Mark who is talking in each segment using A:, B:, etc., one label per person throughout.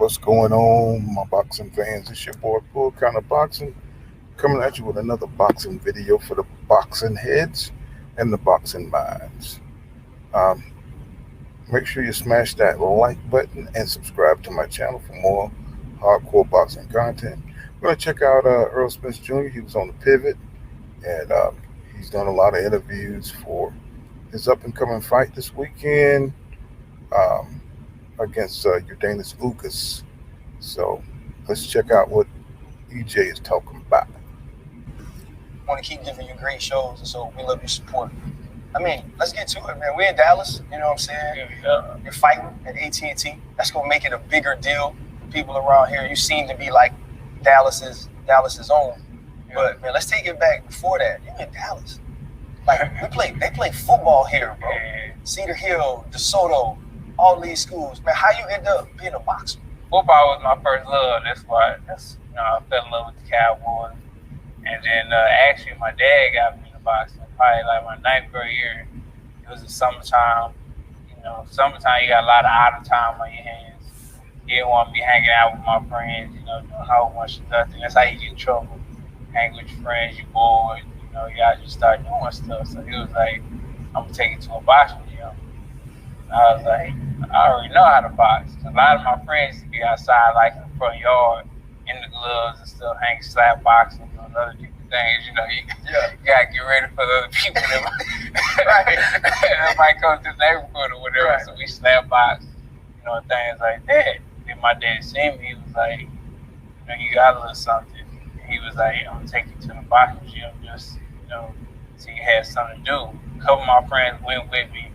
A: What's going on, my boxing fans? It's your boy Bull Kind of Boxing coming at you with another boxing video for the boxing heads and the boxing minds. Um, Make sure you smash that like button and subscribe to my channel for more hardcore boxing content. We're going to check out Errol Spence Jr. He was on the Pivot, and he's done a lot of interviews for his up and coming fight this weekend um, against Udanis Ugas. So let's check out what EJ is talking about.
B: Want to keep giving you great shows, and so we love your support. I mean, let's get to it, man. We're in Dallas, you know what I'm saying? You're fighting at AT&T. That's going to make it a bigger deal for people around here. You seem to be like Dallas's own. But, man, let's take it back before that. You're in Dallas. Like, they play football here, bro. Cedar Hill, DeSoto, all these schools. Man, how you end up being a boxer?
C: Football was my first love. I fell in love with the Cowboys. And then actually my dad got me into boxing. Probably like my ninth grade year. It was the summertime. Summertime you got a lot of idle time on your hands. You didn't want to be hanging out with my friends, doing a whole bunch of nothing. That's how you get in trouble. Hang with your friends, you bored, y'all just start doing stuff. So he was like, I'm gonna take you to a boxing gym. I was like, I already know how to box. A lot of my friends used to be outside, like in the front yard, in the gloves and stuff, hanging slap boxing, doing other different things. You gotta get ready for the other people that might come to the neighborhood or whatever. Right. So we slap box, and things like that. Then my dad seen me, he was like, you got a little something. And he was like, I'm gonna take you to the boxing gym just, so you had something to do. A couple of my friends went with me.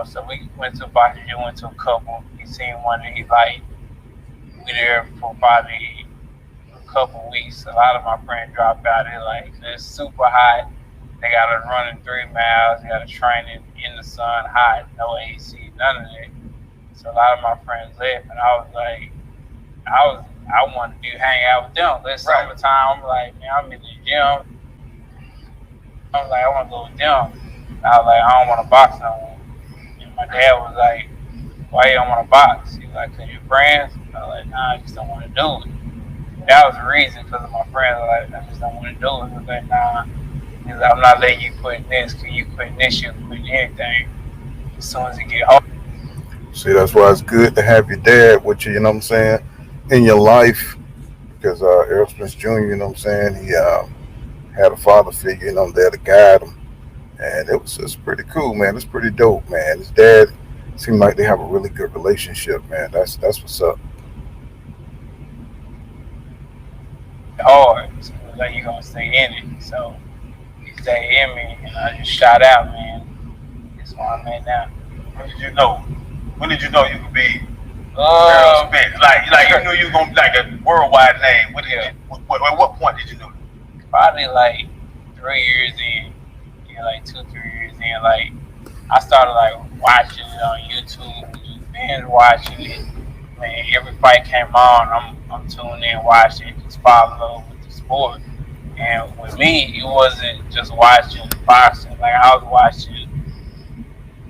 C: So we went to a boxing gym, went to a couple. He seen one that he liked. We there for probably a couple weeks. A lot of my friends dropped out. They're like, it's super hot. They got to run in 3 miles. They got to train in the sun, hot, no AC, none of that. So a lot of my friends left, and I was like, I wanted to hang out with them. It's summertime. I'm like, man, I'm in the gym. I'm like, I want to go with them. I was like, I don't want to box no more. My dad was like, why you don't want to box? He was like, because you're friends? I was like, nah, I just don't want to do it. That was the reason, because of my friends. I was like, I just don't want to do it. He was like, nah. He was like, I'm not letting you quit in this, because you quit in this, you'll quit in anything as soon as you get home.
A: See, that's why it's good to have your dad with you, in your life. Because Errol Spence Jr., he had a father figure, there to guide him. And it's pretty cool, man. It's pretty dope, man. His dad seemed like they have a really good relationship, man. That's what's up.
C: Hard. So it was like, you're going to stay in it. So he stayed in me, and I just shot out, man. That's where I'm at now.
D: When did you know? You could be Errol Spence? Like you knew you was going to be like a worldwide name. At what point did you know?
C: Probably like 3 years in. Like 2-3 years in, like I started like watching it on YouTube, just binge watching it. Man, every fight came on, I'm tuning in, watching it, just following with the sport. And with me, it wasn't just watching boxing. Like I was watching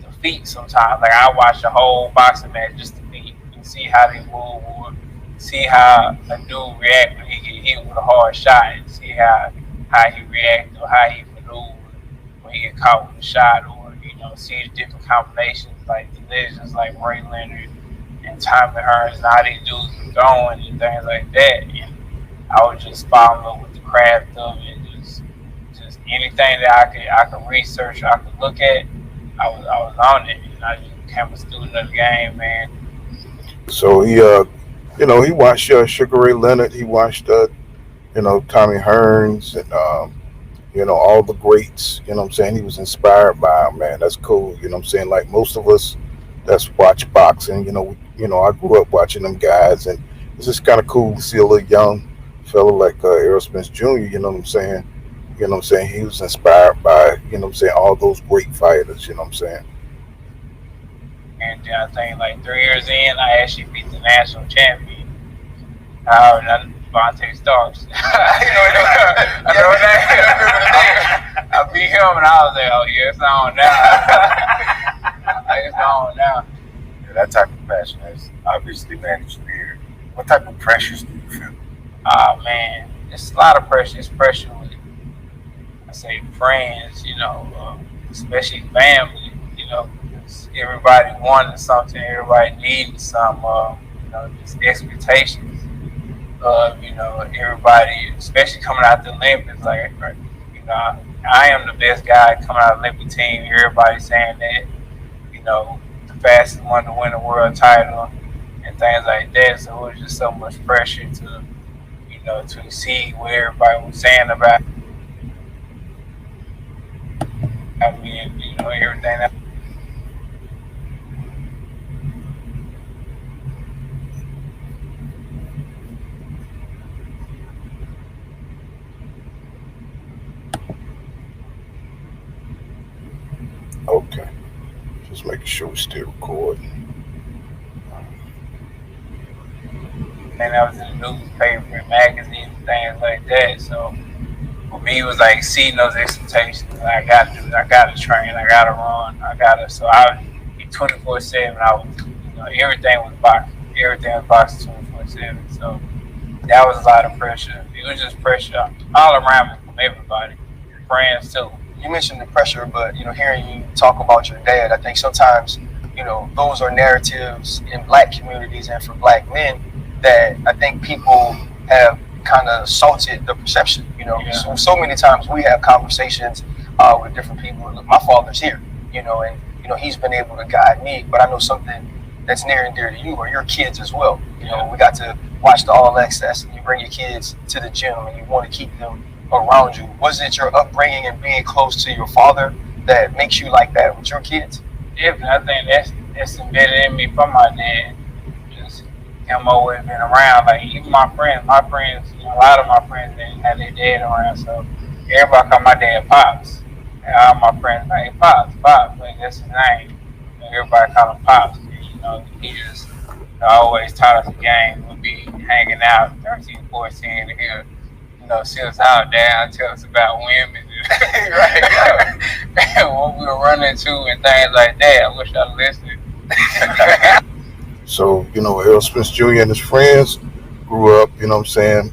C: the feet sometimes. Like I watch the whole boxing match just the feet and see how they move, or see how a dude react when he get hit with a hard shot, and see how he react or how he maneuver. He get caught with a shot, or see the different combinations like the legends like Ray Leonard and Tommy Hearns and how these dudes were going and things like that. And I was just following with the craft of it, just anything that I could research, I could look at. I was on it, and I just became a student of the game, man.
A: So he he watched Sugar Ray Leonard. He watched Tommy Hearns and all the greats, he was inspired by him, man. That's cool, like most of us that's watch boxing, I grew up watching them guys, and it's just kind of cool to see a little young fella like Errol Spence Jr., he was inspired by, all those great fighters,
C: And I think like 3 years in, I actually beat the national champion. Vontae Starks. I know that. I beat him, and I was like, oh yeah, it's on now. It's on now.
D: Yeah, that type of passion has obviously managed to be here. What type of pressures do you feel?
C: Man, it's a lot of pressure. It's pressure with, I say, friends, especially family, 'cause everybody wanting something, everybody needing some, just expectations of, everybody, especially coming out the Olympics, like, I am the best guy coming out of the Olympic team. Everybody saying that, the fastest one to win a world title and things like that. So it was just so much pressure to, to see what everybody was saying about me and, everything that.
A: Okay. Just making sure we're still recording.
C: And that was in the newspaper and magazines and things like that. So for me, it was like seeing those expectations. I gotta do it. I gotta train. I gotta run. So I would be 24/7. I was, everything was boxing. Everything was boxing 24/7. So that was a lot of pressure. It was just pressure all around me from everybody, friends too.
B: You mentioned the pressure, but hearing you talk about your dad, I think sometimes those are narratives in Black communities and for Black men that I think people have kind of salted the perception. So many times we have conversations with different people. Look, my father's here, and he's been able to guide me. But I know something that's near and dear to you or your kids as well. We got to watch the All Access, and you bring your kids to the gym, and you want to keep them around you. Was it your upbringing and being close to your father that makes you like that with your kids?
C: Definitely, I think that's embedded in me from my dad. Just him always been around. Like even my friends, a lot of my friends didn't have their dad around, so everybody call my dad Pops. And all my friends like, hey, Pops, like that's his name. Everybody call him Pops. And, he just always taught us the game. We'd be hanging out 13, 14 here. Sit us out down, tell us about women, right? And what we were running to and things like that. I wish I listened.
A: So, Errol Spence Jr. and his friends grew up,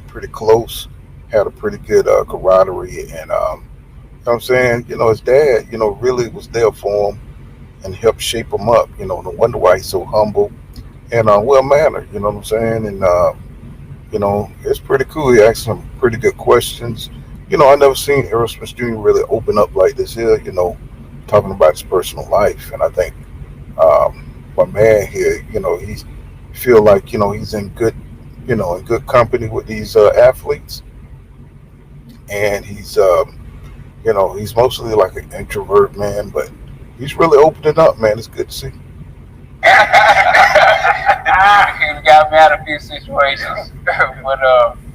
A: pretty close, had a pretty good camaraderie. And, his dad, really was there for him and helped shape him up. No wonder why he's so humble and well-mannered, And, it's pretty cool. He asked some pretty good questions. I never seen Errol Spence Jr. really open up like this here, talking about his personal life. And I think my man here, he feel like, he's in good, in good company with these athletes. And he's, he's mostly like an introvert, man, but he's really opening up, man. It's good to see.
C: He got me out of a few situations, but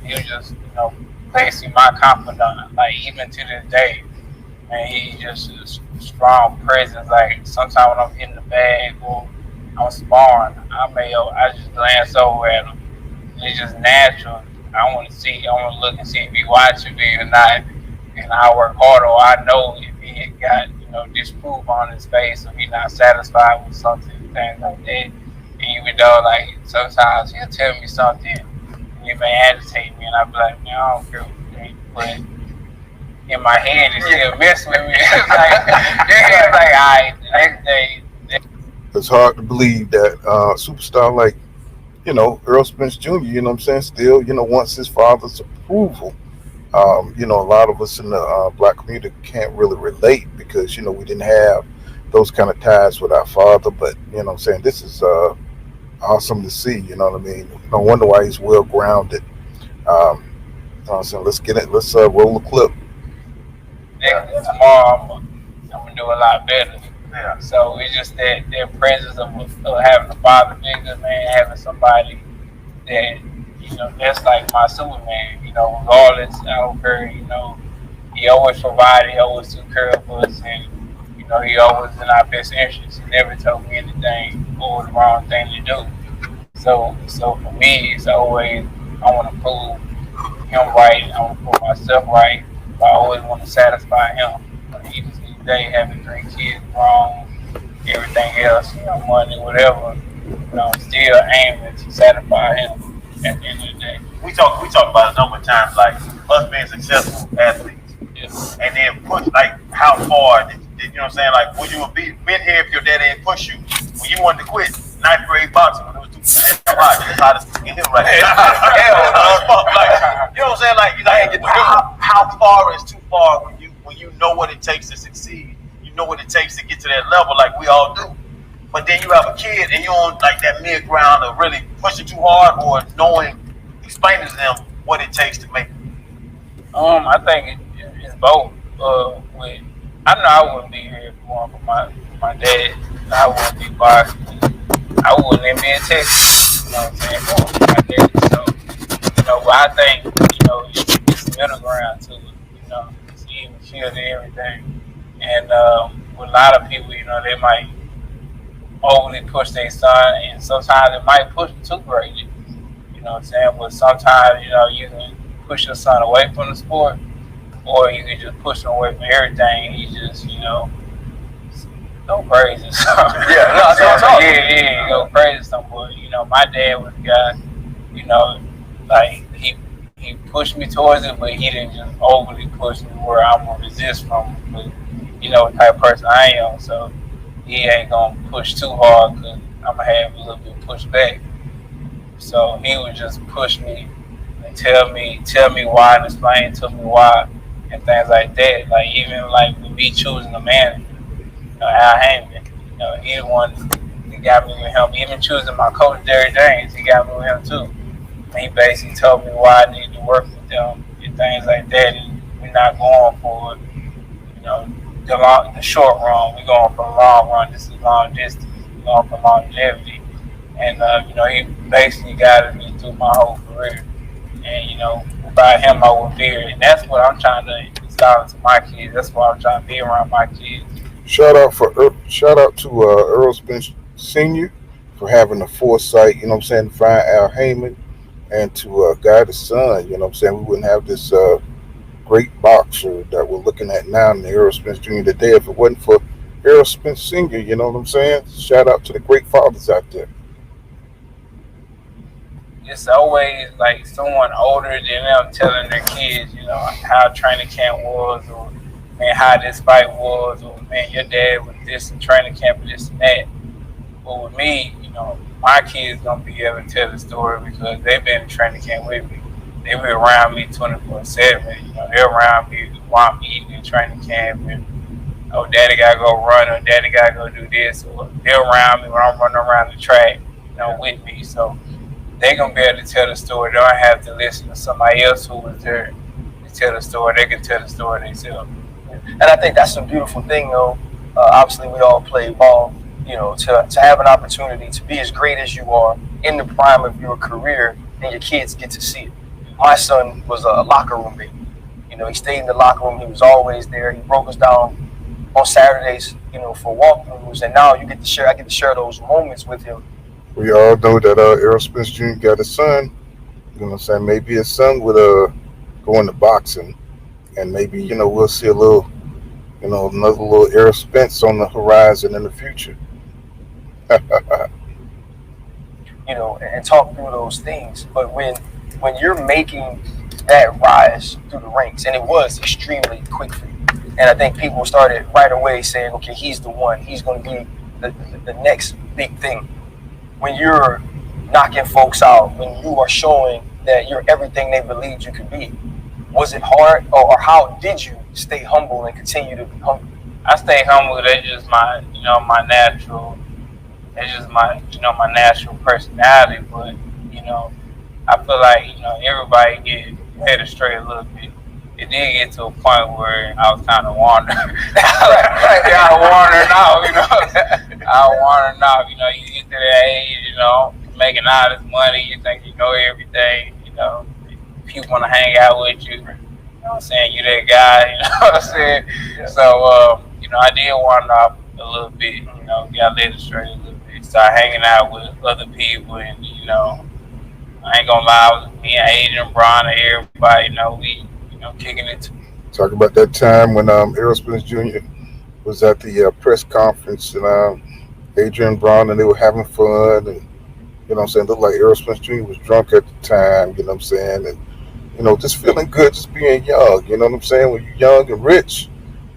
C: he was just, placing my confidant. Like even to this day, man, he's just a strong presence. Like sometimes when I'm hitting the bag or I'm sparring, I just glance over at him. It's just natural. I want to look and see if he watching me or not, and I work harder. Or I know if he got disproof on his face, or he not satisfied with something, things like that. Even though, like, sometimes he'll tell me something, and it may agitate me, and I'll be like, man, I don't care what you think, but in my head, it's still messing with me. It's like, all right, the next day.
A: It's hard to believe that superstar like, Errol Spence Jr., still, wants his father's approval. A lot of us in the Black community can't really relate because, we didn't have those kind of ties with our father, but, this is awesome to see, No wonder why he's well grounded. Let's get it. Let's roll the clip.
C: Tomorrow I'm gonna do a lot better. Yeah. So it's just that presence of having a father figure, man, having somebody that that's like my Superman. Regardless, I don't care. He always provided, he always took care of us, and he always in our best interest. He never told me anything or the wrong thing to do. So for me, it's always I want to prove him right. I want to prove myself right. I always want to satisfy him. Even today, having 3 kids, wrong, everything else, money, whatever. I'm still aiming to satisfy him. at the end of the day.
D: We talk about a number of times, like us being successful athletes, and then push, like how far did you know what I'm saying? Like, would you have been here if your daddy didn't push you when you wanted to quit 9th grade boxing when it was too hot? It's hot as get him right. Like, you know what I'm saying? Like how far is too far when you know what it takes to succeed? You know what it takes to get to that level, like we all do. But then you have a kid and you're on like that mid ground of really pushing too hard or explaining to them what it takes to make it.
C: I think it's both. I know I wouldn't be here if it weren't for my dad. I wouldn't be boxing. I wouldn't even be in Texas. You know what I'm saying? For my dad. So, I think, it's the middle ground to it. It's even killed and everything. And with a lot of people, they might overly push their son, and sometimes it might push them too greatly. You know what I'm saying? But sometimes, you can push your son away from the sport, or you can just push him away from everything, and he just, go crazy. So, go crazy. But, my dad was the guy, like he pushed me towards it, but he didn't just overly push me where I'm gonna resist from him. But, the type of person I am, so he ain't gonna push too hard because I'm gonna have a little bit of pushback. So he would just push me and tell me why and explain to me why and things like that. Like even like with me choosing a manager, Al Heyman, he the one that got me with him. Even choosing my coach Jerry James, he got me with him too. And he basically told me why I need to work with them and things like that. And we're not going for the short run. We're going for the long run. This is long distance. We're going for longevity. And, he basically guided me through my whole career. And, without him, I wouldn't be here. And that's what I'm trying to install into my kids. That's why I'm trying to be around my kids.
A: Shout out to Errol Spence Sr. for having the foresight, to find Al Heyman and to guide his son. We wouldn't have this great boxer that we're looking at now in Errol Spence Jr. today if it wasn't for Errol Spence Sr. You know what I'm saying? Shout out to the great fathers out there.
C: It's always like someone older than them telling their kids, how training camp was, or man, how this fight was, or man, your dad was this in training camp and this and that. But with me, my kids gonna be able to tell the story because they've been in training camp with me. They be around me 24/7. They're around me while I'm eating in training camp, and daddy gotta go run, or daddy gotta go do this, or they're around me when I'm running around the track, with me. So they're gonna be able to tell the story. They don't have to listen to somebody else who was there to tell the story. They can tell the story themselves.
B: And I think that's a beautiful thing, though. Obviously, we all play ball. To have an opportunity to be as great as you are in the prime of your career, and your kids get to see it. My son was a locker room baby. He stayed in the locker room. He was always there. He broke us down on Saturdays, for walkthroughs. And now I get to share those moments with him.
A: We all know that Errol Spence Jr. got a son. Maybe his son would go into boxing, and maybe we'll see a little, another little Errol Spence on the horizon in the future.
B: And talk through those things. But when you're making that rise through the ranks, and it was extremely quick for you, and I think people started right away saying, okay, he's the one. He's going to be the next big thing. When you're knocking folks out, when you are showing that you're everything they believed you could be, was it hard, or how did you stay humble and continue to be humble?
C: I stay humble. That's just my, my natural. It's just my, my natural personality. But, I feel like, everybody get head astray a little bit. It did get to a point where I was kind of wandering. I was wandering off, I was wandering off. You get to that age, making all this money, you think you know everything, people want to hang out with you. You know what I'm saying? You that guy, you know what I'm saying? Yeah. So, I did wander off a little bit, got led astray a little bit. Started hanging out with other people, and, I ain't gonna lie, me and Adrian, Braun, and everybody, we, kicking it.
A: Talk about that time when Errol Spence Jr. was at the press conference, and Adrian Braun, and they were having fun, and You know what I'm saying? Looked like Errol Spence Jr. was drunk at the time, you know what I'm saying? And, just feeling good, just being young, you know what I'm saying? When you're young and rich, you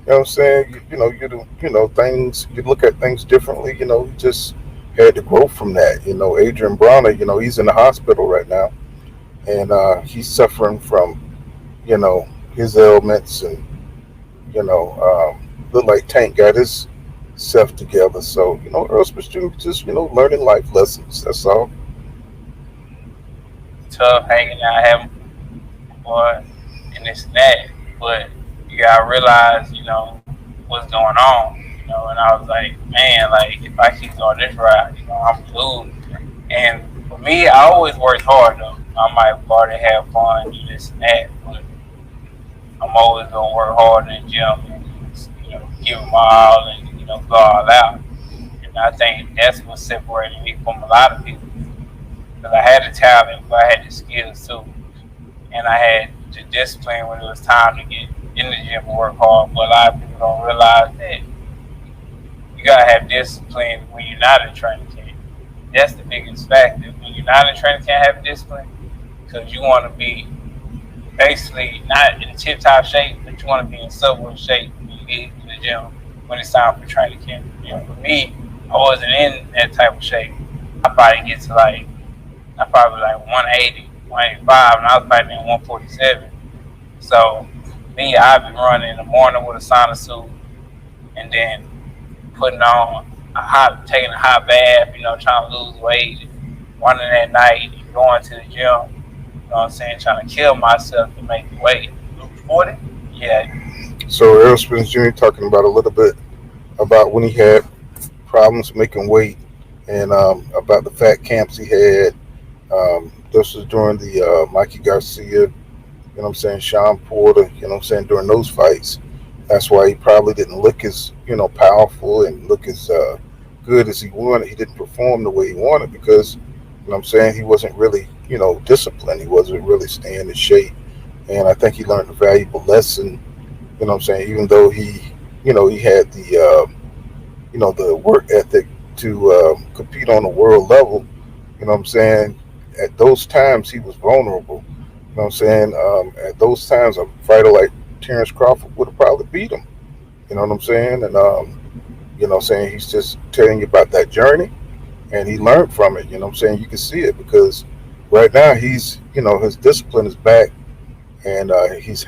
A: know what I'm saying? You do, things, you look at things differently, you just had to grow from that. Adrian Bronner, he's in the hospital right now, and he's suffering from, you know, his ailments, and, look like Tank got his self together. So, Earl Smith Jr. just, learning life lessons. That's all.
C: Tough hanging out, having fun, and this and that. But you gotta realize, what's going on. And I was like, man, like if I keep going this route, I'm losing. And for me, I always worked hard though. I might party, have fun, do this and that, but I'm always gonna work hard in the gym and just, give them all and go all out. And I think that's what separated me from a lot of people. Because I had the talent, but I had the skills too. And I had the discipline when it was time to get in the gym and work hard. But a lot of people don't realize that you gotta have discipline when you're not in training camp. That's the biggest factor. When you're not in training camp, have discipline because you want to be basically not in tip-top shape, but you want to be in subway shape when you get in the gym when it's time for training camp. For me, I wasn't in that type of shape. I probably get to like 180, 185, and I was fighting at 147. So me, I've been running in the morning with a sauna suit, and then putting on taking a hot bath, trying to lose weight, running at night, going to the gym, you know what I'm saying, trying to kill myself to make the weight.
D: Lose 40?
C: Yeah.
A: So Errol Spence Jr. talking about a little bit about when he had problems making weight, and about the fat camps he had. This was during the Mikey Garcia, Sean Porter, during those fights. That's why he probably didn't look as, powerful and look as good as he wanted. He didn't perform the way he wanted because, he wasn't really, disciplined. He wasn't really staying in shape. And I think he learned a valuable lesson, even though he had the work ethic to compete on a world level, at those times he was vulnerable. At those times, a fighter like Terrence Crawford would have probably beat him. You know what I'm saying? And he's just telling you about that journey, and he learned from it. You can see it because right now he's, his discipline is back, and he's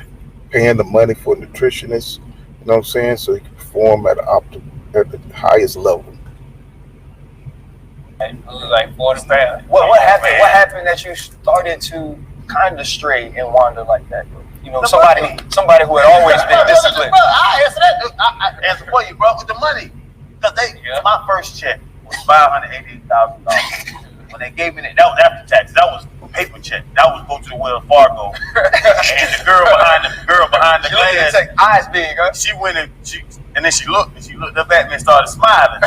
A: paying the money for nutritionists. So he can perform at the highest level.
C: It was like 40 pounds.
B: What happened? What happened that you started to kind of stray and wander like that? Somebody who had always been disciplined.
D: Bro, I answer that. I answer for you, bro, with the money. Because my first check was $588,000. When they gave me that was after tax. That was a paper check. That was go to the Wells Fargo. And the girl behind the glass,
B: eyes big, huh?
D: she went and she looked up at me and started smiling.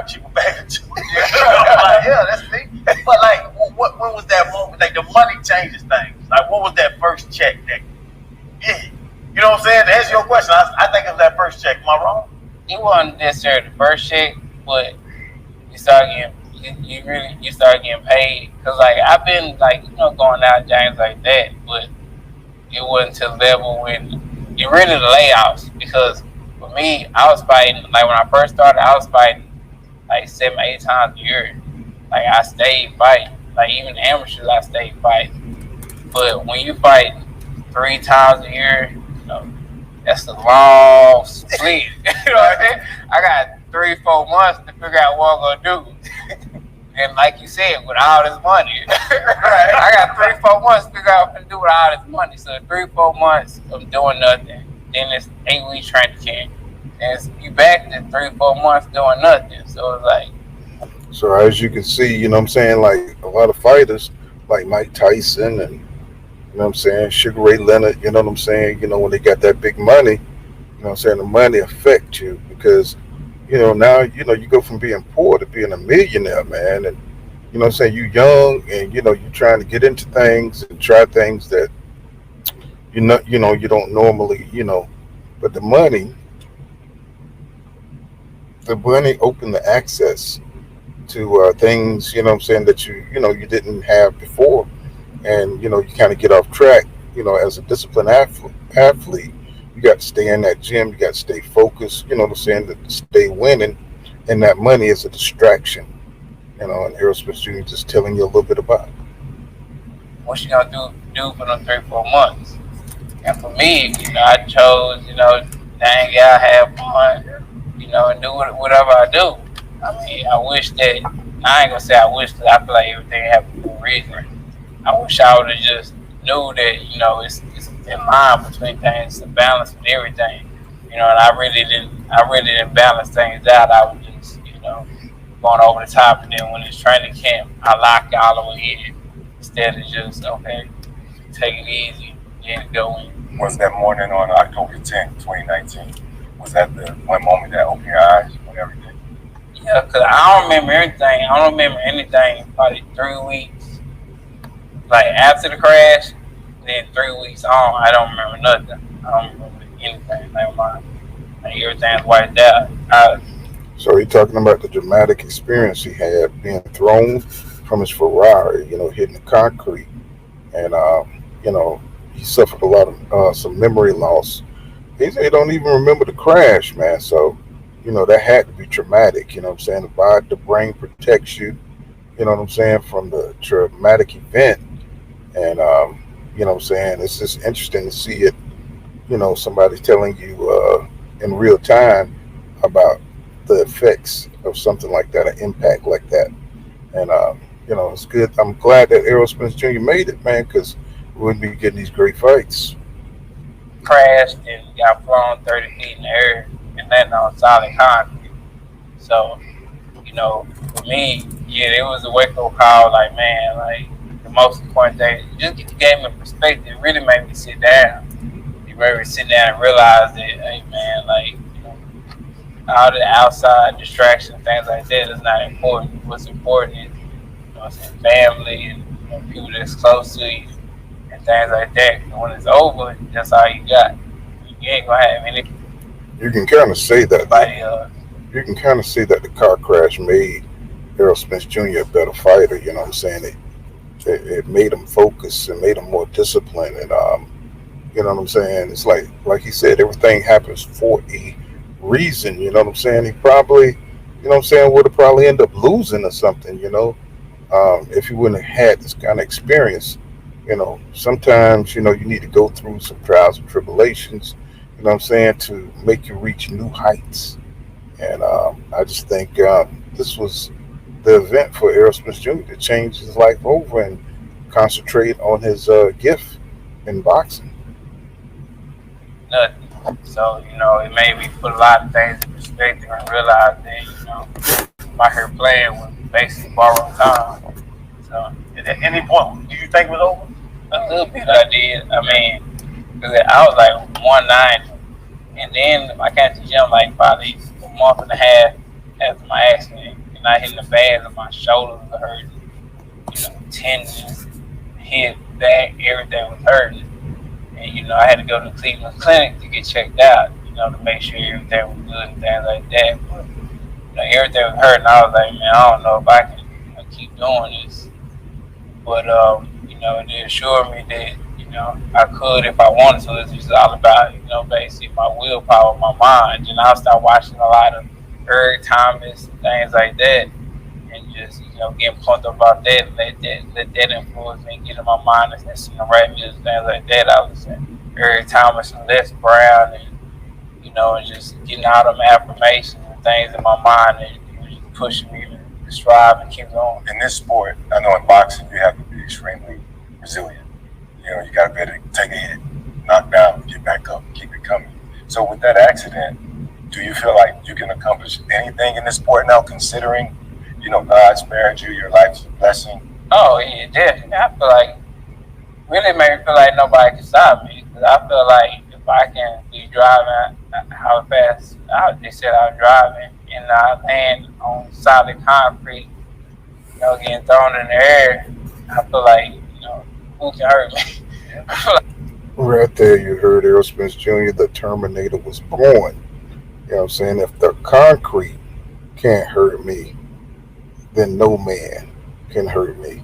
D: she went back and I'm like, yeah, that's me. But like, when was that moment? Like the money changes things. Like, what was that first check that? Yeah, you know what I'm saying? To answer your question, I think it was that first check. Am I wrong?
C: It wasn't necessarily the first check, but you start getting paid. Cause like I've been like going out games like that, but it wasn't to the level when it really the layoffs. Because for me, I was fighting like when I first started, I was fighting like 7-8 times a year. Like I stayed fighting. Like even amateurs, I stayed fighting. But when you fight 3 times a year, that's a long split. You know what I mean? I got 3-4 months to figure out what I'm gonna do. And like you said, with all this money, right? I got 3-4 months to figure out what to do with all this money. So 3-4 months of doing nothing. Then it's 8 weeks training camp. And you back to 3-4 months doing nothing. So it's like.
A: So as you can see, like a lot of fighters like Mike Tyson and Sugar Ray Leonard, when they got that big money, the money affect you because, now, you go from being poor to being a millionaire, man. And, you're young and, you're trying to get into things and try things that, you don't normally, but the money opened the access, to things, you know what I'm saying, that you didn't have before. And, you kind of get off track, as a disciplined athlete. You got to stay in that gym. You got to stay focused, you know what I'm saying, to stay winning. And that money is a distraction, and Errol Spence Jr. just telling you a little bit about it.
C: What you gonna do for them 3-4 months? And for me, I chose, dang, I have fun, and do whatever I do. I mean, I wish that, I ain't gonna say I wish, because I feel like everything happened for a reason. I wish I would have just knew that, it's in line between things, the balance with everything. And I really didn't balance things out. I was just, going over the top, and then when it's training camp, I lock it all the way in. Instead of just, okay, take it easy, then go in.
E: Was that morning on October 10th, 2019? Was that the one moment that opened your eyes on everything?
C: Yeah, because I don't remember anything. I don't remember anything probably 3 weeks. Like after the crash, then 3 weeks on, I don't remember nothing. I don't remember anything. Never mind. Like, everything's wiped out.
A: So you're talking about the dramatic experience he had being thrown from his Ferrari, hitting the concrete. And, he suffered a lot of some memory loss. He said he don't even remember the crash, man. So, that had to be traumatic, you know what I'm saying? The brain protects you, you know what I'm saying, from the traumatic event. And, you know what I'm saying, it's just interesting to see it, somebody telling you in real time about the effects of something like that, an impact like that. And, it's good. I'm glad that Errol Spence Jr. made it, man, because we wouldn't be getting these great fights.
C: Crashed and got flown 30 feet in the air and landed on solid concrete. So, for me, yeah, it was a wake-up call. Like, man, like, the most important thing, just get the game in perspective. It really made me sit down. It made me sit down and realize that, hey, man, like, all the outside distractions, things like that is not important. What's important is, family and people that's close to you and things like that. And when it's over, that's all you got. You ain't gonna have any.
A: You can kind of say that. You can kind of say that the car crash made Errol Spence Jr. a better fighter. You know what I'm saying? It made him focus and made him more disciplined. And you know what I'm saying? It's like he said, everything happens for a reason. You know what I'm saying? He probably, would have probably ended up losing or something. If he wouldn't have had this kind of experience. Sometimes, you need to go through some trials and tribulations, to make you reach new heights. And I just think this was the event for Errol Spence Jr. to change his life over and concentrate on his gift in boxing.
C: Nothing. So, it made me put a lot of things in perspective and realize that, I'm out here playing with basically borrowed time. So,
D: At any point, do you think it was over?
C: a little bit I did. I mean, because I was like 190. And then I came to the gym like probably a month and a half after my accident. And I hit the pads and my shoulders were hurting. Tendons, hip, back, everything was hurting. And, I had to go to the Cleveland Clinic to get checked out, to make sure everything was good and things like that. But, everything was hurting. I was like, man, I don't know if I can keep doing this. But, they assured me that, I could if I wanted to. It's just all about, basically my willpower, my mind. And I'll start watching a lot of Eric Thomas and things like that. And just, getting pumped up about that and let that influence me, get in my mind and listening to rap music, things like that. I was saying Eric Thomas and Les Brown and, and just getting all them affirmations and things in my mind and it was just pushing me to strive and keep going.
E: In this sport, I know in boxing, you have to be extremely resilient. You got to be able to take a hit, knock down, get back up, keep it coming. So with that accident, do you feel like you can accomplish anything in this sport now, considering, God spared you, your life's a blessing?
C: Oh, yeah, definitely. I feel like, really made me feel like nobody can stop me. Because I feel like if I can be driving, how fast they said I was driving, and I land on solid concrete, getting thrown in the air, I feel like, who can hurt me?
A: Right there, you heard Errol Spence Jr., the Terminator was born. You know what I'm saying? If the concrete can't hurt me, then no man can hurt me.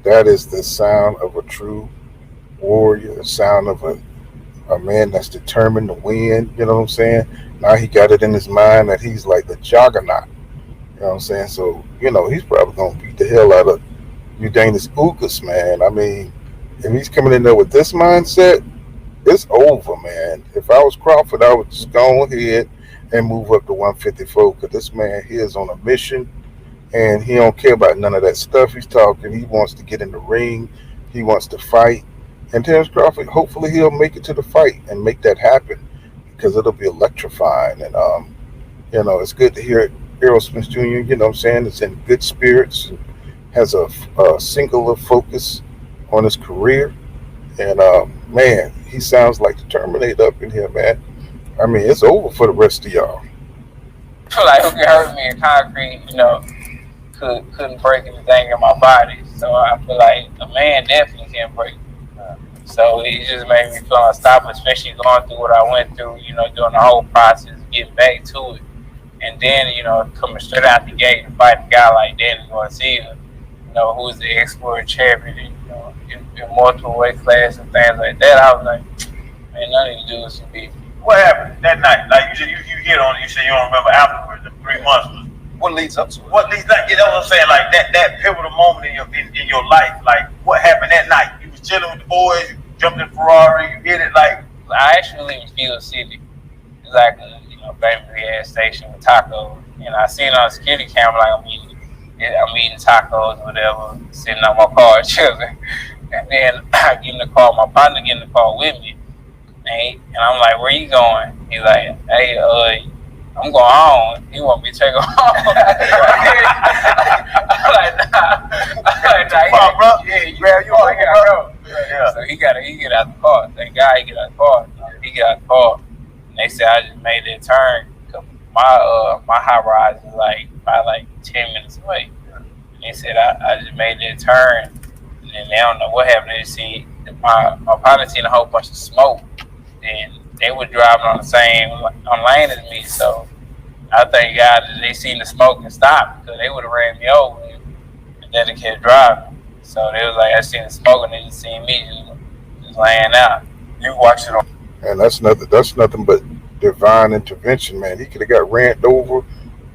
A: That is the sound of a true warrior, the sound of a man that's determined to win. You know what I'm saying? Now he got it in his mind that he's like the juggernaut. You know what I'm saying? So, he's probably going to beat the hell out of Udanis Ugas, man. I mean, if he's coming in there with this mindset, it's over, man. If I was Crawford, I would just go ahead and move up to 154 because this man here is on a mission and he don't care about none of that stuff he's talking. He wants to get in the ring. He wants to fight. And Terrence Crawford, hopefully he'll make it to the fight and make that happen because it'll be electrifying. And, it's good to hear Errol Spence Jr., you know what I'm saying, is in good spirits, has a singular focus on his career. And, man, he sounds like the Terminator up in here, man. I mean, it's over for the rest of y'all.
C: I feel like who can hurt me in concrete, couldn't break anything in my body. So I feel like a man definitely can't break. So it just made me feel unstoppable, especially going through what I went through, during the whole process, getting back to it. And then, coming straight out the gate and fighting a guy like Danny Garcia, who's the ex-world champion, in multiple weight classes and things like that. I was like, man, nothing to do with some beef.
D: What happened that night? Like you hit on it, you say you don't remember afterwards, the 3 months was.
B: What leads up to it?
D: What leads up? You know what I'm saying? Like that pivotal moment in your life. Like what happened that night? You was chilling with the boys, you jumped in Ferrari, you hit it like.
C: I actually live in Field City. It's like a famous gas station with tacos. And I seen on a security camera like I'm eating tacos or whatever, sitting on my car chilling. And then I get in the car, my partner get in the car with me. And I'm like, where you going? He's like, hey, I'm going home. He want me to take him home. I'm like, nah. Come on, bro. Yeah, you grab your car. Yeah. So he get out the car. Thank God he get out the car. He get out the car. And they said I just made that turn. My high rise is probably like 10 minutes away. And they said I just made that turn. And they don't know what happened. They see my partner seen a whole bunch of smoke. And they were driving on the same lane as me, so I thank God that they seen the smoke and stopped because they would have ran me over and then they kept driving. So they was like, I seen the smoke and they just seen me just laying out.
E: You watched it on.
A: And that's nothing but divine intervention, man. He could have got ran over,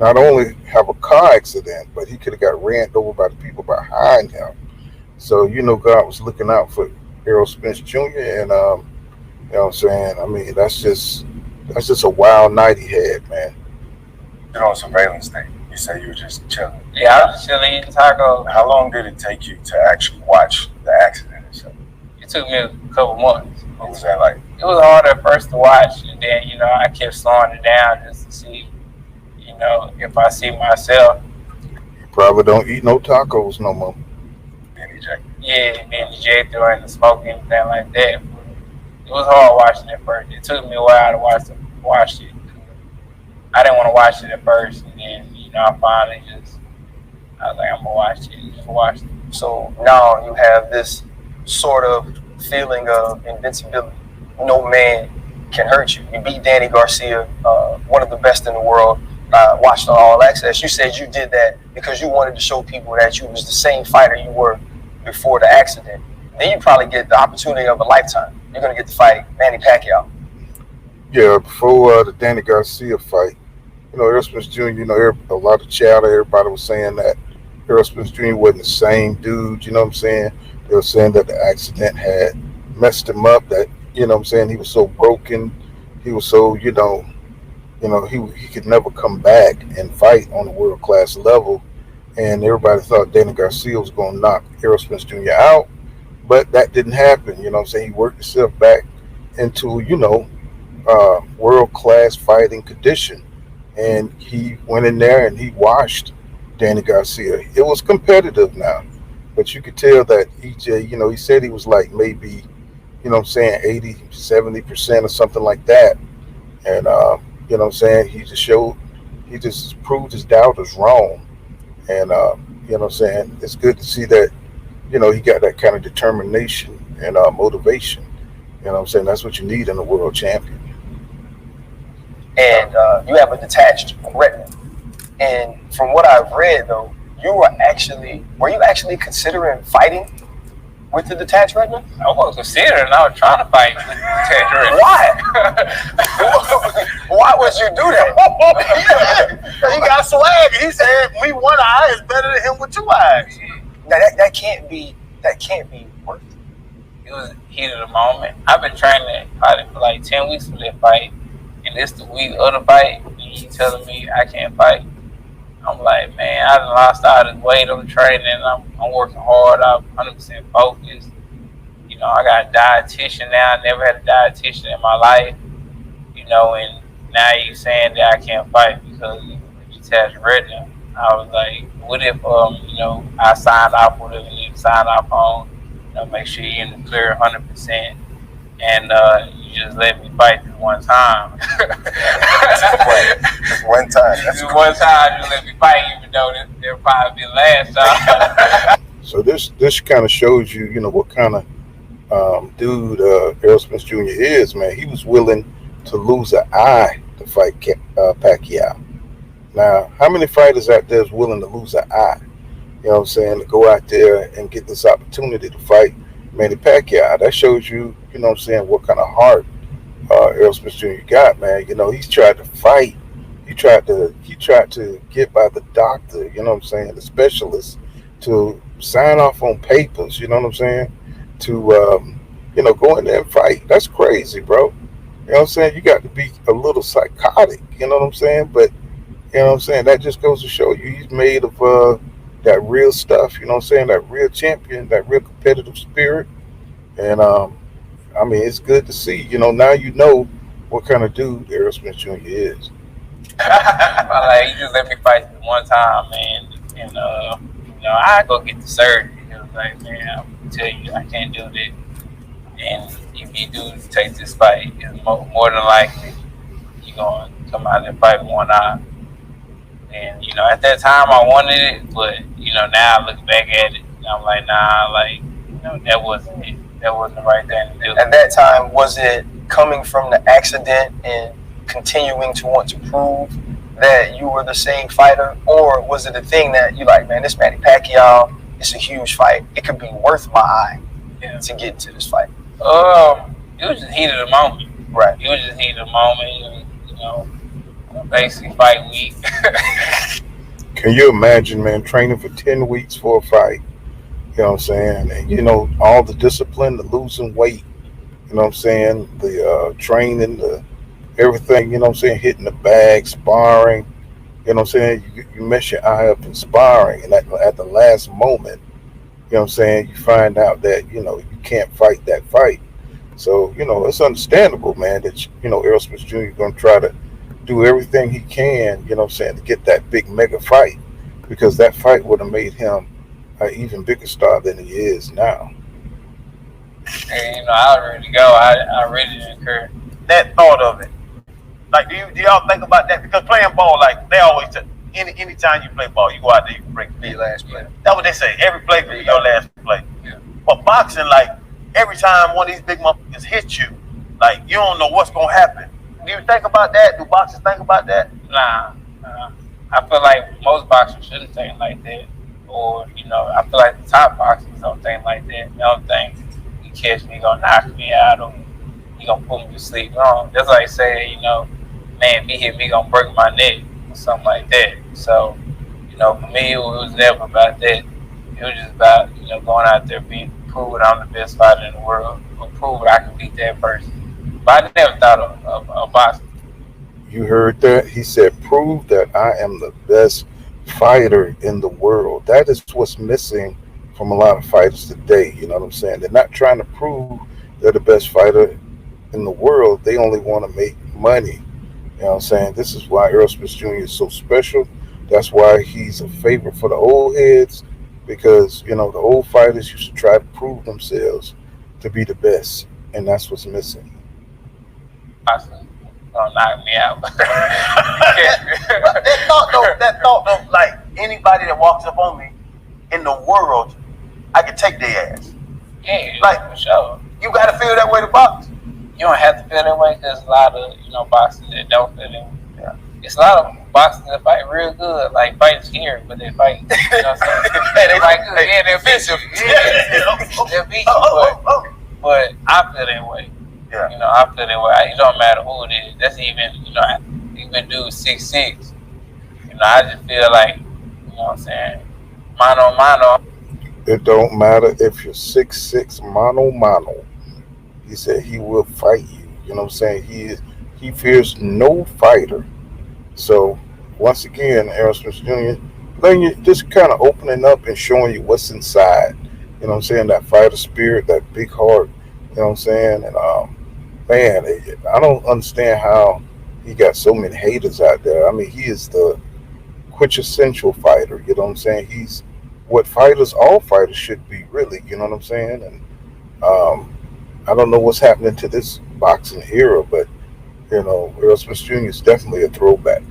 A: not only have a car accident, but he could have got ran over by the people behind him. So God was looking out for Errol Spence Jr. and you know what I'm saying? I mean, that's just a wild night he had, man.
E: You're on surveillance thing. You say you were just chilling.
C: Yeah, I was just chilling eating tacos.
E: How long did it take you to actually watch the accident itself?
C: It took me a couple months.
E: What was that like?
C: It was hard at first to watch, and then I kept slowing it down just to see, if I see myself.
A: You probably don't eat no tacos no more.
E: Being ejected.
C: Yeah, being ejected or in the smoke and anything like that. It was hard watching it first. It took me a while to watch it. I didn't want to watch it at first, and then I finally I was like, I'm gonna watch it. Just watch it.
B: So now you have this sort of feeling of invincibility. No man can hurt you. You beat Danny Garcia, one of the best in the world. Watched on All Access. You said you did that because you wanted to show people that you was the same fighter you were before the accident. Then you probably get the opportunity of a lifetime. You're going to get to fight Manny Pacquiao.
A: Yeah, before the Danny Garcia fight, Errol Spence Jr., a lot of chatter, everybody was saying that Errol Spence Jr. wasn't the same dude, you know what I'm saying? They were saying that the accident had messed him up, that, he was so broken, he was so, he could never come back and fight on a world-class level, and everybody thought Danny Garcia was going to knock Errol Spence Jr. out. But that didn't happen, He worked himself back into, world-class fighting condition. And he went in there and he washed Danny Garcia. It was competitive now. But you could tell that EJ, he said he was like maybe, 80, 70% or something like that. And, he just proved his doubters wrong. And, it's good to see that, he got that kind of determination and motivation. That's what you need in a world champion.
B: And you have a detached retina. And from what I've read, though, were you actually considering fighting with the detached retina?
C: I was considering. I was trying to fight with the detached retina.
B: Why? Why would you do that?
D: He got swag. He said, "Me one eye is better than him with two eyes."
B: Now that can't be worth it.
C: It was heat of the moment. I've been training probably for like 10 weeks for that fight, and it's the week of the fight, and you telling me I can't fight. I'm like, man, I done lost all this weight on training. I'm working hard. I'm 100% focused. You know, I got a dietitian now. I never had a dietitian in my life. You know, and now you saying that I can't fight because of detached retina. I was like, what if, you know, I signed off whatever you need to sign off on, you know, make sure you're in the clear 100%, and you just let me fight this one time.
E: Just one time. That's
C: Just one time, just let me fight, even though it'll probably be the last time.
A: So this kind of shows you, you know, what kind of dude Errol Spence Jr. is, man. He was willing to lose an eye to fight Pacquiao. Now, how many fighters out there is willing to lose an eye? You know what I'm saying? To go out there and get this opportunity to fight Manny Pacquiao. That shows you, you know what I'm saying, what kind of heart Errol Spence Jr. got, man. You know, he's tried to fight. He tried to get by the doctor, you know what I'm saying, the specialist, to sign off on papers, you know what I'm saying, to, you know, go in there and fight. That's crazy, bro. You know what I'm saying? You got to be a little psychotic, you know what I'm saying? But, you know what I'm saying, that just goes to show you he's made of that real stuff, you know what I'm saying, that real champion, that real competitive spirit. And, I mean, it's good to see, you know, now you know what kind of dude Errol Spence Jr. is.
C: Like, you just let me fight this one time, man, and, you know, I go get the surgery. He was like, man, I'm tell you, I can't do this. And if you do take this fight, it's more than likely you're going to come out and fight with one eye. And, you know, at that time I wanted it, but, you know, now I look back at it and I'm like, nah, like, you know, that wasn't it. That wasn't the right thing to do.
B: At that time, was it coming from the accident and continuing to want to prove that you were the same fighter, or was it a thing that you like, man, this Manny Pacquiao, it's a huge fight. It could be worth my eye to get into this fight?
C: It was just heat of the moment.
B: Right.
C: It was just heat of the moment. You know, basically fight week.
A: Can you imagine, man, training for 10 weeks for a fight? You know what I'm saying? And, you know, all the discipline, the losing weight, you know what I'm saying? The training, the everything, you know what I'm saying? Hitting the bag, sparring, you know what I'm saying? You mess your eye up in sparring, and at the last moment, you know what I'm saying, you find out that, you know, you can't fight that fight. So, you know, it's understandable, man, that, you know, Errol Spence Jr. is going to try to do everything he can, you know what I'm saying, to get that big mega fight, because that fight would have made him an even bigger star than he is now.
C: And, you know, I was ready to go. I really didn't care.
D: That thought of it. Like, do y'all think about that? Because playing ball, like, they always tell, anytime you play ball, you go out there, you can break the last play. That's what they say. Every play could be your last play.
C: Yeah.
D: But boxing, like, every time one of these big motherfuckers hit you, like, you don't know what's going to happen. Do you think about that? Do boxers think about that?
C: Nah. I feel like most boxers shouldn't think like that. Or, you know, I feel like the top boxers don't think like that. They don't think he catch me, he gonna knock me out, or he gonna put me to sleep. No, that's like saying, you know, man, if he hit me, he gonna break my neck, or something like that. So, you know, for me, it was never about that. It was just about, you know, going out there, prove I'm the best fighter in the world, or prove I can beat that person. But I never thought of boxing.
A: You heard that? He said, prove that I am the best fighter in the world. That is what's missing from a lot of fighters today. You know what I'm saying? They're not trying to prove they're the best fighter in the world. They only want to make money. You know what I'm saying? This is why Errol Spence Jr. is so special. That's why he's a favorite for the old heads, because, you know, the old fighters used to try to prove themselves to be the best, and that's what's missing.
C: Gonna knock me out.
D: that thought though, like, anybody that walks up on me in the world, I can take their ass.
C: Yeah,
D: like,
C: for sure.
D: You gotta feel that way to box.
C: You don't have to feel that way, because a lot of, you know, boxers that don't feel that way.
D: Yeah.
C: it's a lot of boxers that fight real good, like fighters here, but they fight. You know what I'm saying? They fight good. Yeah, they're offensive. Yeah, they'll beat you, but I feel that way.
D: Yeah.
C: You know, I feel that way. It don't matter who it is. That's even, you know, even dude 6'6". You know, I just feel like, you know what I'm saying, mano.
A: It don't matter if you're 6'6", mano. He said he will fight you. You know what I'm saying? He fears no fighter. So once again, Errol Spence Jr., letting you just kind of opening up and showing you what's inside. You know what I'm saying? That fighter spirit, that big heart. You know what I'm saying? And man, I don't understand how he got so many haters out there. I mean, he is the quintessential fighter. You know what I'm saying? He's what all fighters should be, really. You know what I'm saying? And I don't know what's happening to this boxing era, but you know, Errol Spence Jr. is definitely a throwback.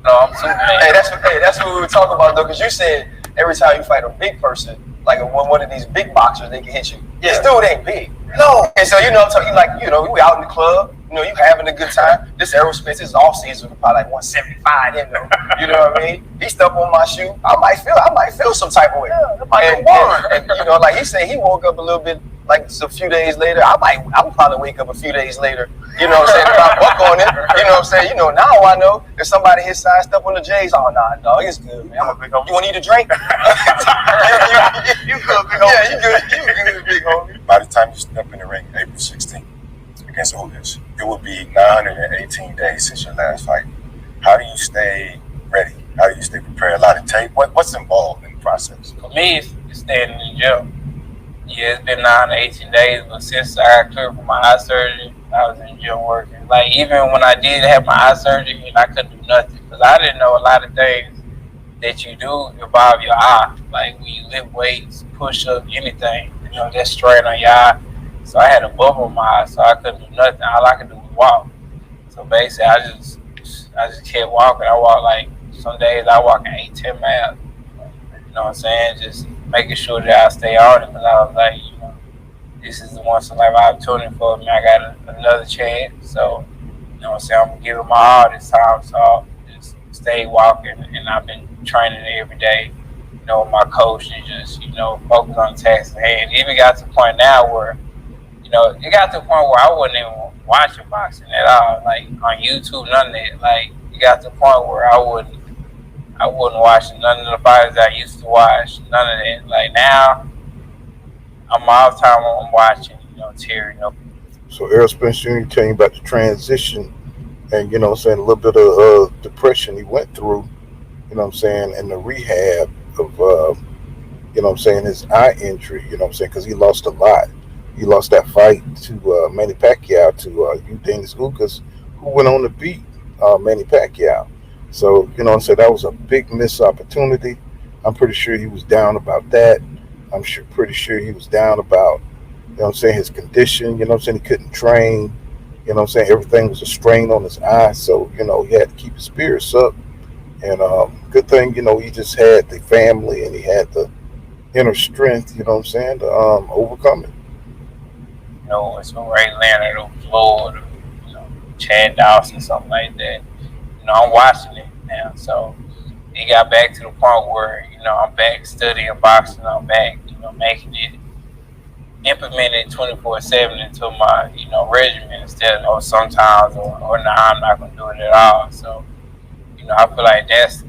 C: No, I'm Superman.
B: Hey, that's what we were talking about though, because you said every time you fight a big person, like one of these big boxers, they can hit you. Yeah. This dude ain't big. No. And so, you know, I'm talking like, you know, we out in the club, you know, you having a good time. This Errol Spence, his off season was probably like 175 in there. You know what I mean? He stepped on my shoe. I might feel some type of way. Yeah, and you know, like he said, he woke up a little bit like a few days later. I'll probably wake up a few days later. You know what I'm saying? If I buck on it. You know what I'm saying? You know, now I know if somebody his side step on the J's, oh nah, dog, it's good, man. I'm a big homie. You want to eat a drink? You good, big homie? Yeah, you good, big homie.
E: By the time you step in the ring, April 16th against Ugas, it will be 918 days since your last fight. How do you stay ready? How do you stay prepared? A lot of tape. What's involved in the process?
C: For me, it's staying in the gym. Yeah, it's been 9 to 18 days, but since I got cleared from my eye surgery, I was in the gym working. Like, even when I did have my eye surgery, and I couldn't do nothing, because I didn't know a lot of things that you do involve your eye. Like, when you lift weights, push up, anything, you know, that's strain on your eye. So I had a bubble in my eye, so I couldn't do nothing. All I could do was walk. So basically, I just kept walking. I walked, like, some days I walk 8-10 miles. You know what I'm saying? Just making sure that I stay on it, because I was like, you know, this is the once in a life opportunity for me. I got another chance. So, you know what I'm saying? I'm giving my all this time. So I'll just stay walking, and I've been training every day, you know, with my coach, and just, you know, focus on the task at hand. It even got to the point now where, you know, it got to the point where I wasn't even watching boxing at all, like on YouTube, none of that. Like, it got to the point where I wasn't watching none of the fighters I used to watch, none of that. Like, now, I'm all the time I'm watching, you know, Terry. You know.
A: So Errol Spence Jr. telling you about the transition and, you know what I'm saying, a little bit of depression he went through, you know what I'm saying, and the rehab of, you know what I'm saying, his eye injury, you know what I'm saying, because he lost a lot. He lost that fight to Manny Pacquiao, to Eugenio Ugas, who went on to beat Manny Pacquiao. So, you know what I'm saying, that was a big missed opportunity. I'm pretty sure he was down about that. I'm pretty sure he was down about, you know what I'm saying, his condition. You know what I'm saying, he couldn't train. You know what I'm saying, everything was a strain on his eye. So, you know, he had to keep his spirits up. And good thing, you know, he just had the family and he had the inner strength, you know what I'm saying, to overcome it.
C: You know, it's from Ray Leonard or Floyd or, you know, Chad Dawson, something like that. You know, I'm watching it now. So it got back to the point where, you know, I'm back studying boxing. I'm back, you know, making it, implemented 24/7 into my, you know, regimen instead of sometimes or nah, I'm not going to do it at all. So, you know, I feel like that's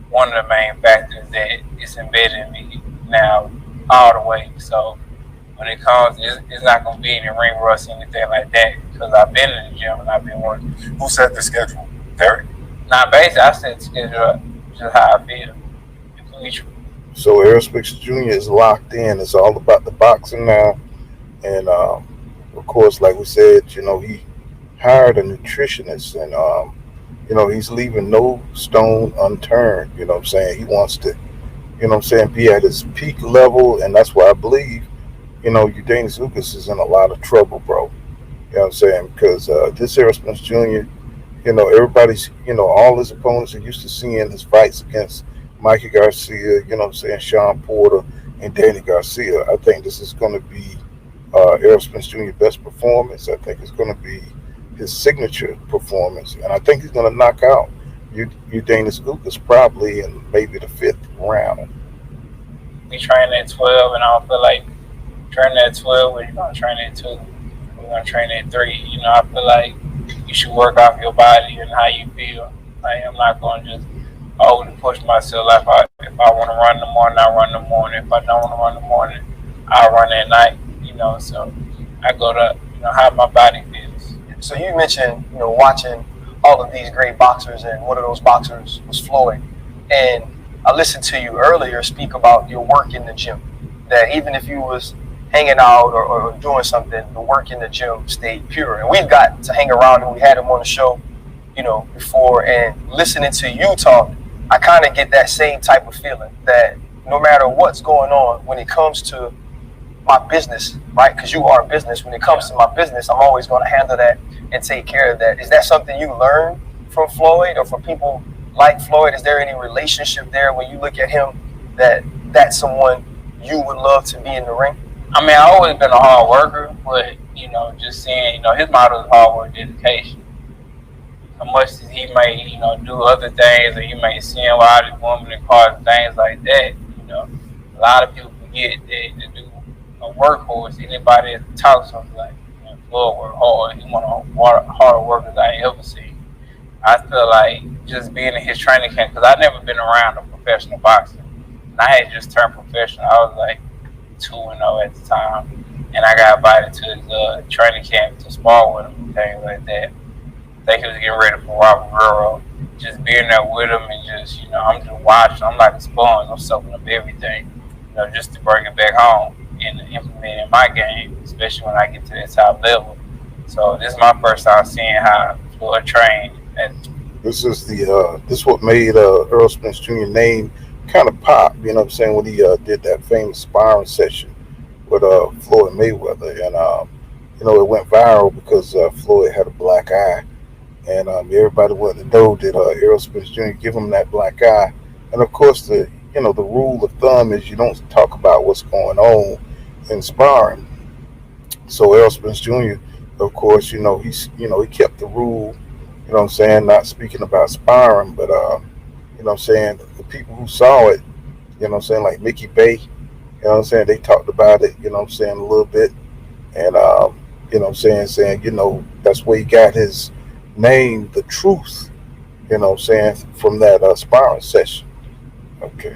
C: one of the main factors that it's embedded in me now all the way. So when it comes, it's not going to be any ring rust or anything like that, because I've been in the gym and I've been working.
E: Who set the schedule? Derek?
C: Nah, basically, I set the schedule up just how I feel.
A: So Errol Spence Jr. is locked in. It's all about the boxing now. And, of course, like we said, you know, he hired a nutritionist. And, you know, he's leaving no stone unturned. You know what I'm saying? He wants to, you know what I'm saying, be at his peak level. And that's why I believe, you know, Eugenio Ugas is in a lot of trouble, bro. You know what I'm saying? Because this Errol Spence Jr., you know, everybody's, you know, all his opponents are used to seeing his fights against Mikey Garcia, you know what I'm saying, Sean Porter, and Danny Garcia. I think this is going to be Errol Spence Jr.'s best performance. I think it's going to be his signature performance. And I think he's going to knock out Udanis Ugas probably in maybe the 5th round.
C: We train at 12, and I don't feel like training at 12 when you're going to train at 2. We're going to train at 3. You know, I feel like you should work off your body and how you feel. Like, I'm not going to just overly push myself. Like, if I want to run in the morning, I run in the morning. If I don't want to run in the morning, I'll run at night. You know, so I go to, you know, how my body feels.
B: So you mentioned, you know, watching all of these great boxers, and one of those boxers was Floyd. And I listened to you earlier speak about your work in the gym, that even if you was hanging out or doing something, the work in the gym stayed pure. And we've got to hang around, and we had him on the show, you know, before. And listening to you talk, I kind of get that same type of feeling that no matter what's going on, when it comes to my business, right? Because you are a business. When it comes to my business, I'm always going to handle that and take care of that. Is that something you learned from Floyd, or from people like Floyd? Is there any relationship there when you look at him that that's someone you would love to be in the ring?
C: I mean, I've always been a hard worker, but, you know, just seeing, you know, his motto is hard work, dedication. As much as he may, you know, do other things, or you may see him out his woman in cars and things like that, you know, a lot of people forget that to do a workhorse. Anybody that talks something like, you know, Floyd work hard. He's one of the hardest workers I ever seen. I feel like just being in his training camp, because I've never been around a professional boxer. And I had just turned professional. I was like 2-0 at the time. And I got invited to his training camp to spar with him and things like that. I think he was getting ready for Robert Guerrero. Just being there with him and just, you know, I'm just watching. I'm like a sponge. I'm soaking up everything, you know, just to bring it back home and implement it in my game, especially when I get to that top level. So this is my first time seeing how Floyd trained.
A: This is this what made Errol Spence Jr. name kind of pop. You know what I'm saying, when he did that famous sparring session with Floyd Mayweather, and you know, it went viral because Floyd had a black eye, and everybody wanted to know, did Errol Spence Jr. give him that black eye? And of course, the rule of thumb is you don't talk about what's going on in sparring. So Errol Spence Jr., of course, he kept the rule. You know what I'm saying? Not speaking about sparring, but, you know what I'm saying, the people who saw it, you know what I'm saying, like Mickey Bay, you know what I'm saying, they talked about it, you know what I'm saying, a little bit. And, you know what I'm saying, you know, that's where he got his name, The Truth, you know what I'm saying, from that sparring session. Okay.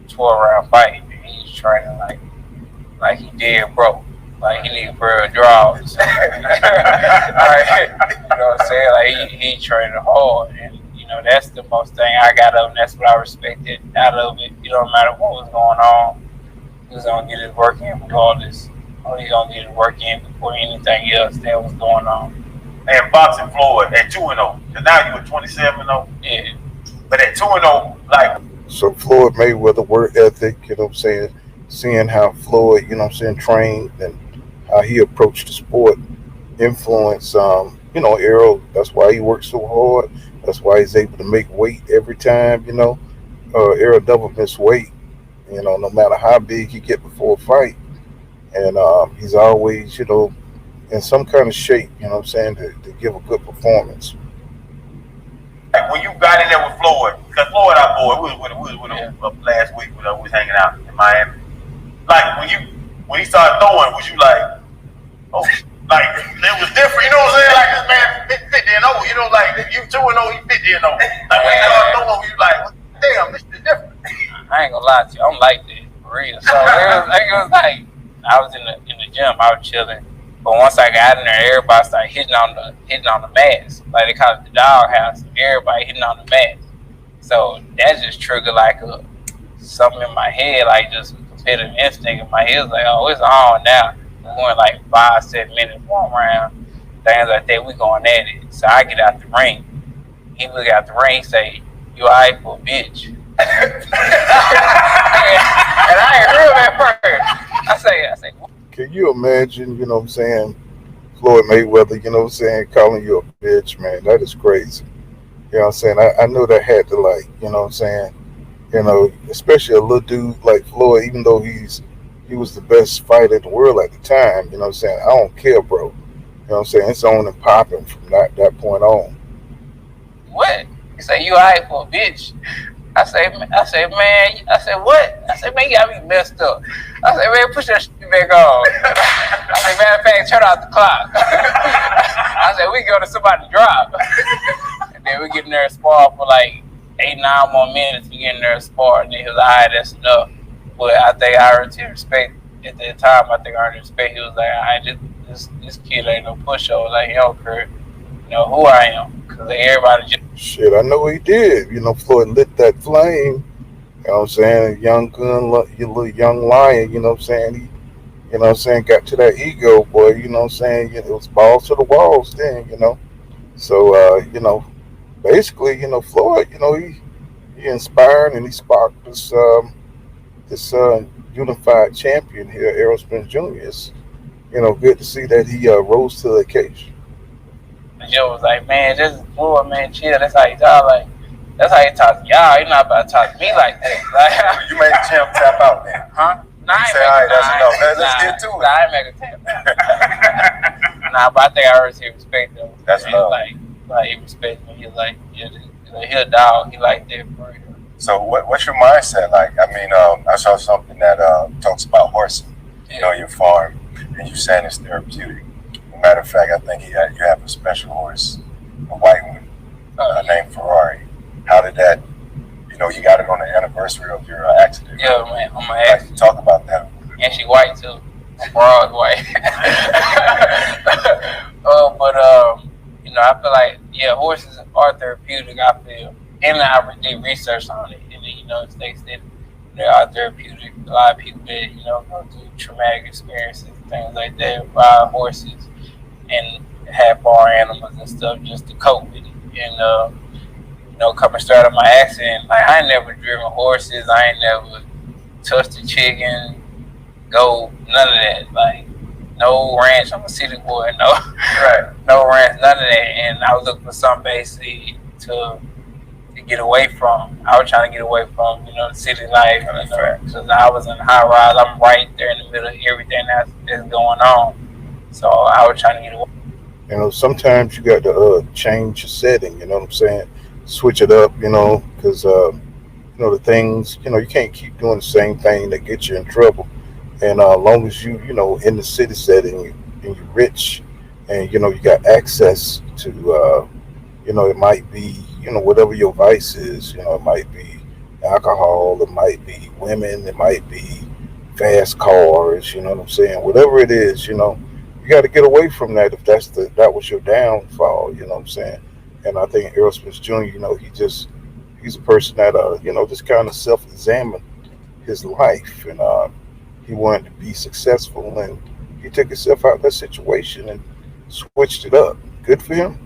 C: 12-round fight. He's training like he did broke. Like, he need a pair of draws. Like, you know what I'm saying? Like, he training hard. And, you know, that's the most thing I got of him. That's what I respected out of it. You know, no matter what was going on, he was going to get his work in regardless. Or he's going to get his work in before anything else that was going on.
D: And boxing Floyd at 2-0. And now you at 27-0.
C: Yeah.
D: But at 2-0, like.
A: So Floyd Mayweather work ethic, you know what I'm saying, seeing how Floyd, you know what I'm saying, trained and how he approached the sport, influence, you know, Errol. That's why he works so hard. That's why he's able to make weight every time, you know. Errol never miss weight, you know, no matter how big he get before a fight. And he's always, you know, in some kind of shape, you know what I'm saying, to give a good performance.
D: Like when you got in there with Floyd, because Floyd, our boy, we was with him last week when we was hanging out in Miami. Like when he started throwing, was you like, oh, like it was different, you know what I'm saying? Like this man 50-0, you know, like you 2-0, he 50-0. Like when he started throwing, you like, damn, this is different.
C: I ain't gonna lie to you, I'm like that for real. So it was like I was in the gym, I was chilling. But once I got in there, everybody started hitting on the mats. Like they call it the doghouse. Everybody hitting on the mats. So that just triggered like something in my head, like just a competitive instinct in my head. It was like, oh, it's on now. We're going like 5-7 minutes, 1 round, things like that. We going at it. So I get out the ring. He look out the ring, say, "You alright for a bitch?" And I ain't heard that first. I say, what?
A: Can you imagine, you know what I'm saying, Floyd Mayweather, you know what I'm saying, calling you a bitch, man? That is crazy. You know what I'm saying? I know that had to, like, you know what I'm saying, you know, especially a little dude like Floyd, even though he was the best fighter in the world at the time, you know what I'm saying? I don't care, bro. You know what I'm saying? It's on and popping from that point on.
C: What? He said, "You alright for a bitch?" I say, man, I said, what? I said, man, you got me messed up. I said, man, push that shit back on. I said, matter of fact, turn off the clock. I said, we go to somebody drop. And then we get in there and spar for like 8-9 more minutes. We get in there and spar, and then he was like, all right, that's enough. But I think I earned his respect at that time. I think I earned his respect. He was like, all right, this kid ain't no pushover. Like, he don't care, who I am. Because everybody just...
A: Shit, I know he did. Floyd lit that flame. You know what I'm saying? Young gun, little young lion. You know what I'm saying? He, you know what I'm saying, got to that ego, boy. You know what I'm saying? It was balls to the walls then. So, basically, Floyd, he inspired and he sparked this unified champion here, Errol Spence Jr. It's, good to see that he rose to the occasion.
C: Joe was like, man, this is Floyd, man, chill. That's how he talk. Like, that's how he talk to y'all. He not about to talk to me like that. Like,
E: You made the champ tap out then.
C: huh? Nah,
E: You say, all right, that's enough. Let's get to it.
C: Nah, I ain't make a tap. Nah, but I think I already respect him.
E: That's love.
C: Like he respects me. He's like, yeah, he a dog. He like that for real.
E: So what's your mindset like? I mean, I saw something that talks about horsing, your farm, and you saying it's therapeutic. Matter of fact, I think you have a special horse, a white one, named Ferrari. How did that, you got it on the anniversary of your accident?
C: Yeah, man, on my accident.
E: Talk about that.
C: And she white too. Broad white. I feel like, horses are therapeutic, I feel. And I did research on it. And it states that they are therapeutic. A lot of people that, go through traumatic experiences, things like that, ride horses and have farm animals and stuff just to cope with it. And, coming straight out of my accident, like, I ain't never driven horses. I ain't never touched a chicken, goat, none of that. Like, no ranch. I'm a city boy. No ranch, none of that. And I was looking for something basically to get away from. I was trying to get away from, the city life. Because I was in high rise. I'm right there in the middle of everything that's going on. So I was trying to get away.
A: Sometimes you got to change your setting. You know what I'm saying? Switch it up. Because the things. You can't keep doing the same thing that gets you in trouble. And as long as you in the city setting and you're rich, and you got access to it might be whatever your vice is. It might be alcohol, it might be women, it might be fast cars. You know what I'm saying? Whatever it is, you got to get away from that if that was your downfall. You know what I'm saying? And I think Errol Spence Jr. He's a person that just kind of self-examined his life, and he wanted to be successful, and he took himself out of that situation and switched it up. Good for him.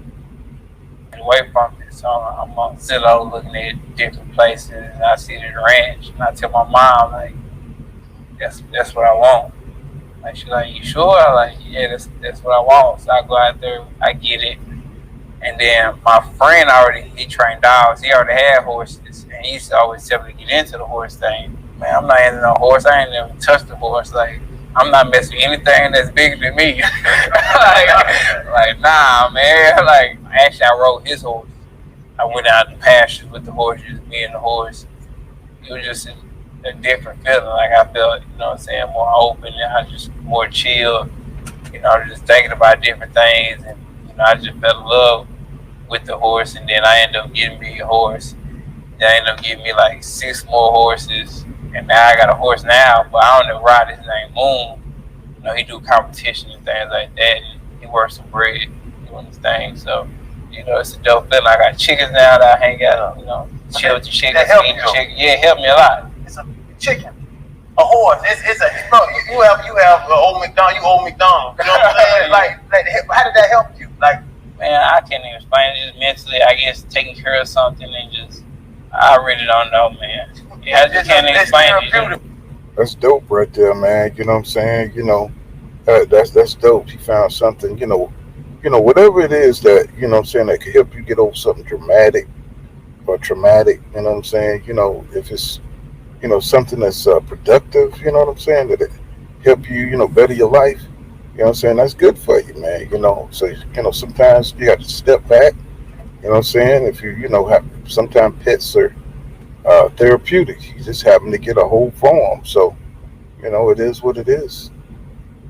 C: Away from it. So I'm still out looking at different places, and I see the ranch, and I tell my mom, like, that's what I want. Like, she's like, you sure? I'm like, yeah, that's what I want. So I go out there, I get it. And then my friend he trained dogs. He already had horses, and he used to always tell me to get into the horse thing. Man, I'm not into no horse. I ain't never touched a horse. Like, I'm not messing with anything that's bigger than me. like, nah, man. Like, actually, I rode his horse. I went out in the pastures with the horse, just me and the horse. It was just a different feeling. Like, I felt, more open, and I just more chill, just thinking about different things. And, I just fell in love with the horse, and then I ended up getting me a horse. Then I ended up getting me like 6 more horses. And now I got a horse now, but I don't know ride his name Moon. He do competition and things like that, and he works some bread doing his thing. So, it's a dope feeling. I got chickens now that I hang out, chill with the chickens, eat the chicken. Yeah, it helped me a lot.
D: It's a chicken, a horse. It's a bro. You have an old McDonald. You old McDonald. You know what I'm saying? Like, how did that help you? Like,
C: man, I can't even explain it. Just mentally, I guess taking care of something and just, I really don't know, man. Yeah, I just can't explain it.
A: That's dope right there, man. You know what I'm saying? That's dope. He found something, whatever it is that, that can help you get over something dramatic or traumatic, you know what I'm saying? If it's, something that's productive, you know what I'm saying, that it help you, better your life, you know what I'm saying? That's good for you, man. So, sometimes you have to step back You know what I'm saying? If you know, have sometimes pets are therapeutic. You just happen to get a whole farm. So, you know, it is what it is.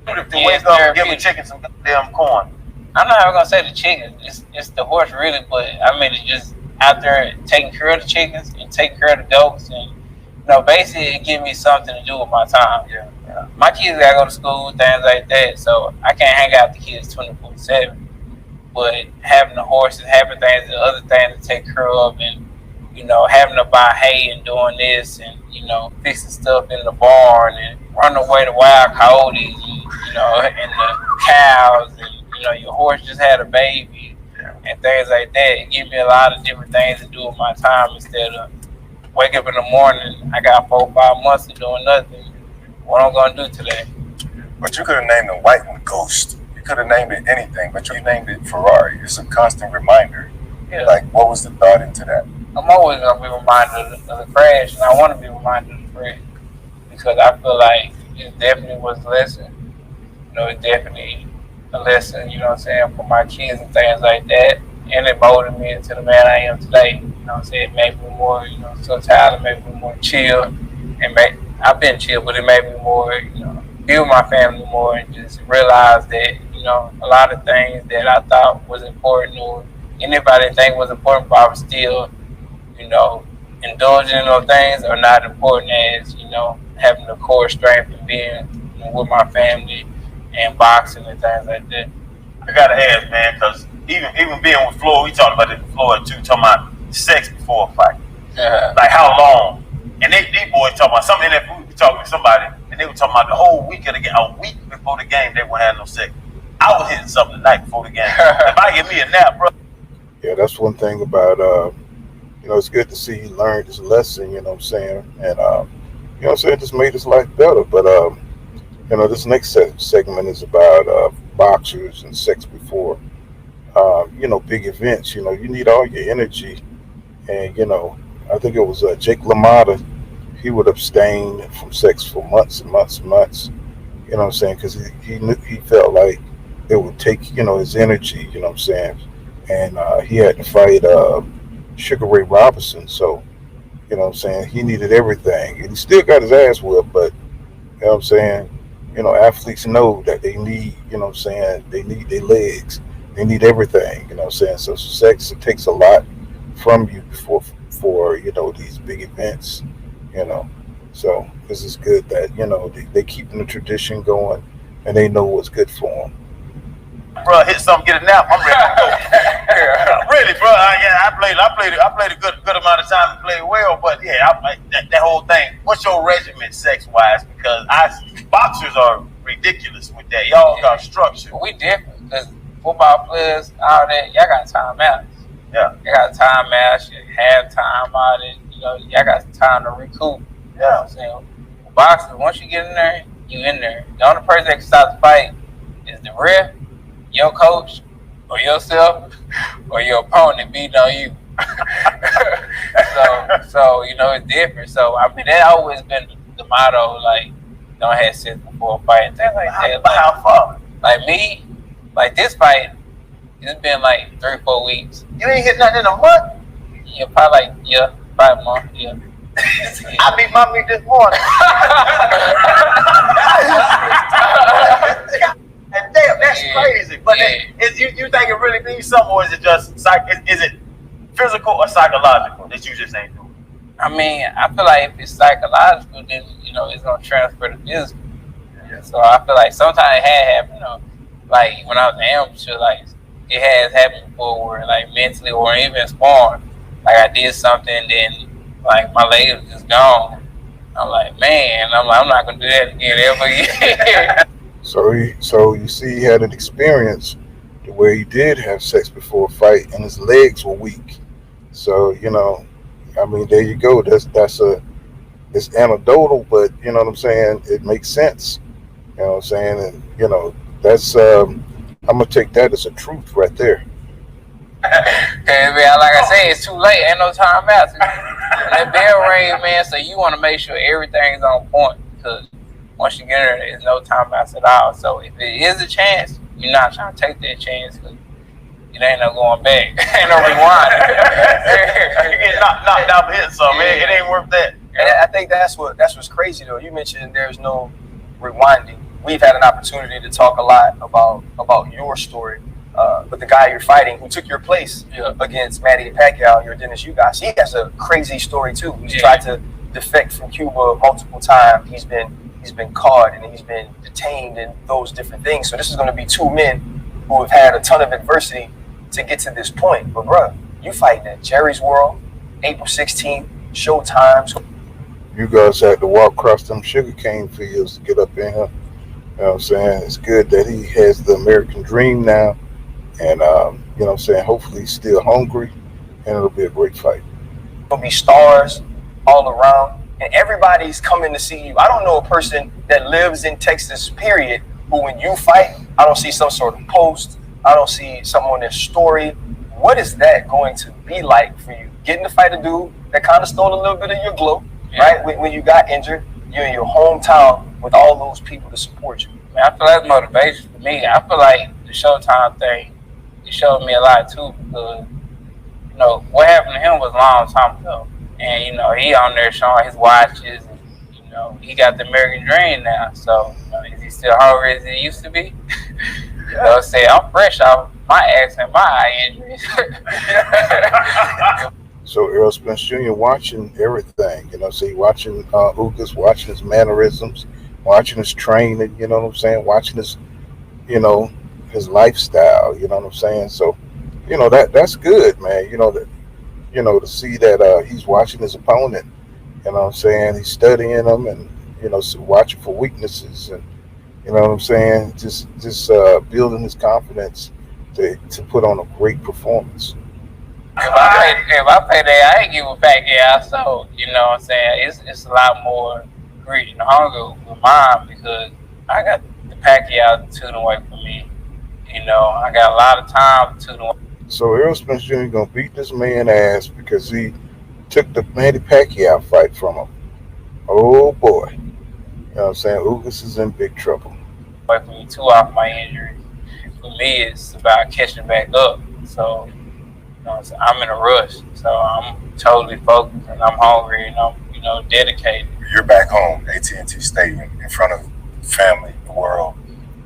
D: If to wake up and give a chicken some goddamn corn.
C: I'm not even gonna say the chicken. It's the horse really, but I mean it's just out there taking care of the chickens and taking care of the goats, and basically it gives me something to do with my time. Yeah. My kids gotta go to school, things like that, so I can't hang out with the kids 24/7. But having the horses, having things, the other things to take care of, and having to buy hay and doing this, and fixing stuff in the barn and running away the wild coyotes, and the cows, and your horse just had a baby and things like that. It gives me a lot of different things to do with my time instead of wake up in the morning. I got 4 or 5 months of doing nothing. What I'm gonna do today?
E: But you could have named the white one Ghost. You could have named it anything, but you named it Ferrari. It's a constant reminder.
C: Yeah.
E: Like, what was the thought into that?
C: I'm always gonna be reminded of the crash, and I want to be reminded of the crash because I feel like it definitely was a lesson. It definitely a lesson, what I'm saying, for my kids and things like that. And it molded me into the man I am today. It made me more, sometimes it made me more chill. And I've been chill, but it made me more, be with my family more and just realize that, a lot of things that I thought was important or anybody didn't think was important, but I was still, indulging in those things are not important as, having the core strength and being with my family and boxing and things like that.
D: I gotta ask, man, because even being with Floyd, we talked about it with Floyd too, talking about sex before a fight.
C: Yeah.
D: Like how long? And these boys talking about something in that we talking to somebody, and they were talking about the whole week of the game. A week before the game, they wouldn't have no sex. I was hitting something the night before the game. If I give me a nap, bro.
A: Yeah, that's one thing about it's good to see he learned his lesson. You know what I'm saying? And you know what I'm saying, just made his life better. But this next segment is about boxers and sex before big events. You need all your energy, and I think it was Jake LaMotta. He would abstain from sex for months and months and months. You know what I'm saying? Because he felt like it would take his energy. You know what I'm saying? And he had to fight Sugar Ray Robinson, so you know what I'm saying, he needed everything, and he still got his ass whipped. But you know what I'm saying, athletes know that they need, you know what I'm saying, they need their legs, they need everything. You know what I'm saying? So sex, it takes a lot from you for these big events. So this is good that they keeping the tradition going, and they know what's good for them.
D: Bro, hit something, get a nap. I'm ready to go. Really, bro. I played a good amount of time and played well, but yeah, that whole thing. What's your regimen, sex wise? Because boxers are ridiculous with that. Y'all got structure.
C: We different because football players, all that, y'all got timeouts.
D: Yeah,
C: you got timeouts. You have time out it. Y'all got time to recoup. You know what I'm saying? Boxers, once you get in there, you in there. The only person that can stop the fight is the ref, your coach, or yourself, or your opponent beating on you. so it's different. So I mean, that always been the motto. Like, don't have sex before a fight and things like that.
D: But how far?
C: Like me, like this fight, it's been like 3 or 4 weeks.
D: You ain't hit nothing in a month.
C: Yeah, probably like 5 months. Yeah.
D: I beat my meat this morning. And damn, that's crazy. But you think it really means something, or is it just is it physical or psychological that you just ain't doing?
C: I mean, I feel like if it's psychological, then it's gonna transfer to physical. Yeah. So I feel like sometimes it had happened. Like when I was in amateur, like it has happened before, where like mentally or even sparring, like I did something, then like my leg was just gone. I'm like, man, I'm not gonna do that again ever again.
A: So you see, he had an experience where he did have sex before a fight, and his legs were weak. So I mean, there you go. It's anecdotal, but you know what I'm saying. It makes sense. You know what I'm saying, and that's I'm gonna take that as a truth right there.
C: Okay, man, like I said, it's too late. Ain't no time out. That bell ring, man. So you want to make sure everything's on point, because once you get there, there's no time outs at all. So if it is a chance, you're not trying to take that chance, because it ain't no going back. Ain't no rewind.
D: You get knocked out for hitting something, man. It ain't worth that.
B: And I think that's what's crazy though. You mentioned there's no rewinding. We've had an opportunity to talk a lot about your story, but the guy you're fighting who took your place against Manny Pacquiao, your Dennis Ugas, he has a crazy story too. He's tried to defect from Cuba multiple times. He's been caught and he's been detained and those different things. So this is going to be two men who have had a ton of adversity to get to this point. But bro, you fighting at Jerry's World, April 16th, Showtime.
A: You guys had to walk across them sugarcane fields to get up in here. You know what I'm saying? It's good that he has the American dream now. And, you know what I'm saying? Hopefully he's still hungry and it'll be a great fight.
B: There'll be stars all around and everybody's coming to see you. I don't know a person that lives in Texas, period, who when you fight, I don't see some sort of post. I don't see something on their story. What is that going to be like for you? Getting to fight a dude that kind of stole a little bit of your glow, right? When you got injured, you're in your hometown with all those people to support you.
C: Man, I feel that's motivation for me. I feel like the Showtime thing, it showed me a lot too, because, you know, what happened to him was a long time ago. And, you know, he on there showing his watches and, you know, he got the American dream now. So, you know, is he still hungry as he used to be? You know, I say I'm fresh off my ass and my eye injuries.
A: So Errol Spence Jr. watching everything, you know, see, watching Ugas, watching his mannerisms, watching his training, you know what I'm saying, watching his, you know, his lifestyle, you know what I'm saying. So, you know, that's good, man. You know, to see that he's watching his opponent, you know what I'm saying, he's studying them and, you know, so watching for weaknesses and, you know what I'm saying, just building his confidence to put on a great performance.
C: If I pay that, I ain't give a Pacquiao, so, you know what I'm saying, it's a lot more greed and hunger with mine because I got the Pacquiao 2 away from me. You know, I got a lot of time 2 away.
A: So Errol Spence Jr. gonna beat this man ass because he took the Manny Pacquiao fight from him. Oh boy. You know what I'm saying? Ugas is in big trouble.
C: Away from me 2 off my injuries. For me, it's about catching back up. So, you know, I'm in a rush. So I'm totally focused and I'm hungry and I'm, you know, dedicated.
E: You're back home, AT&T Stadium, in front of family, the world,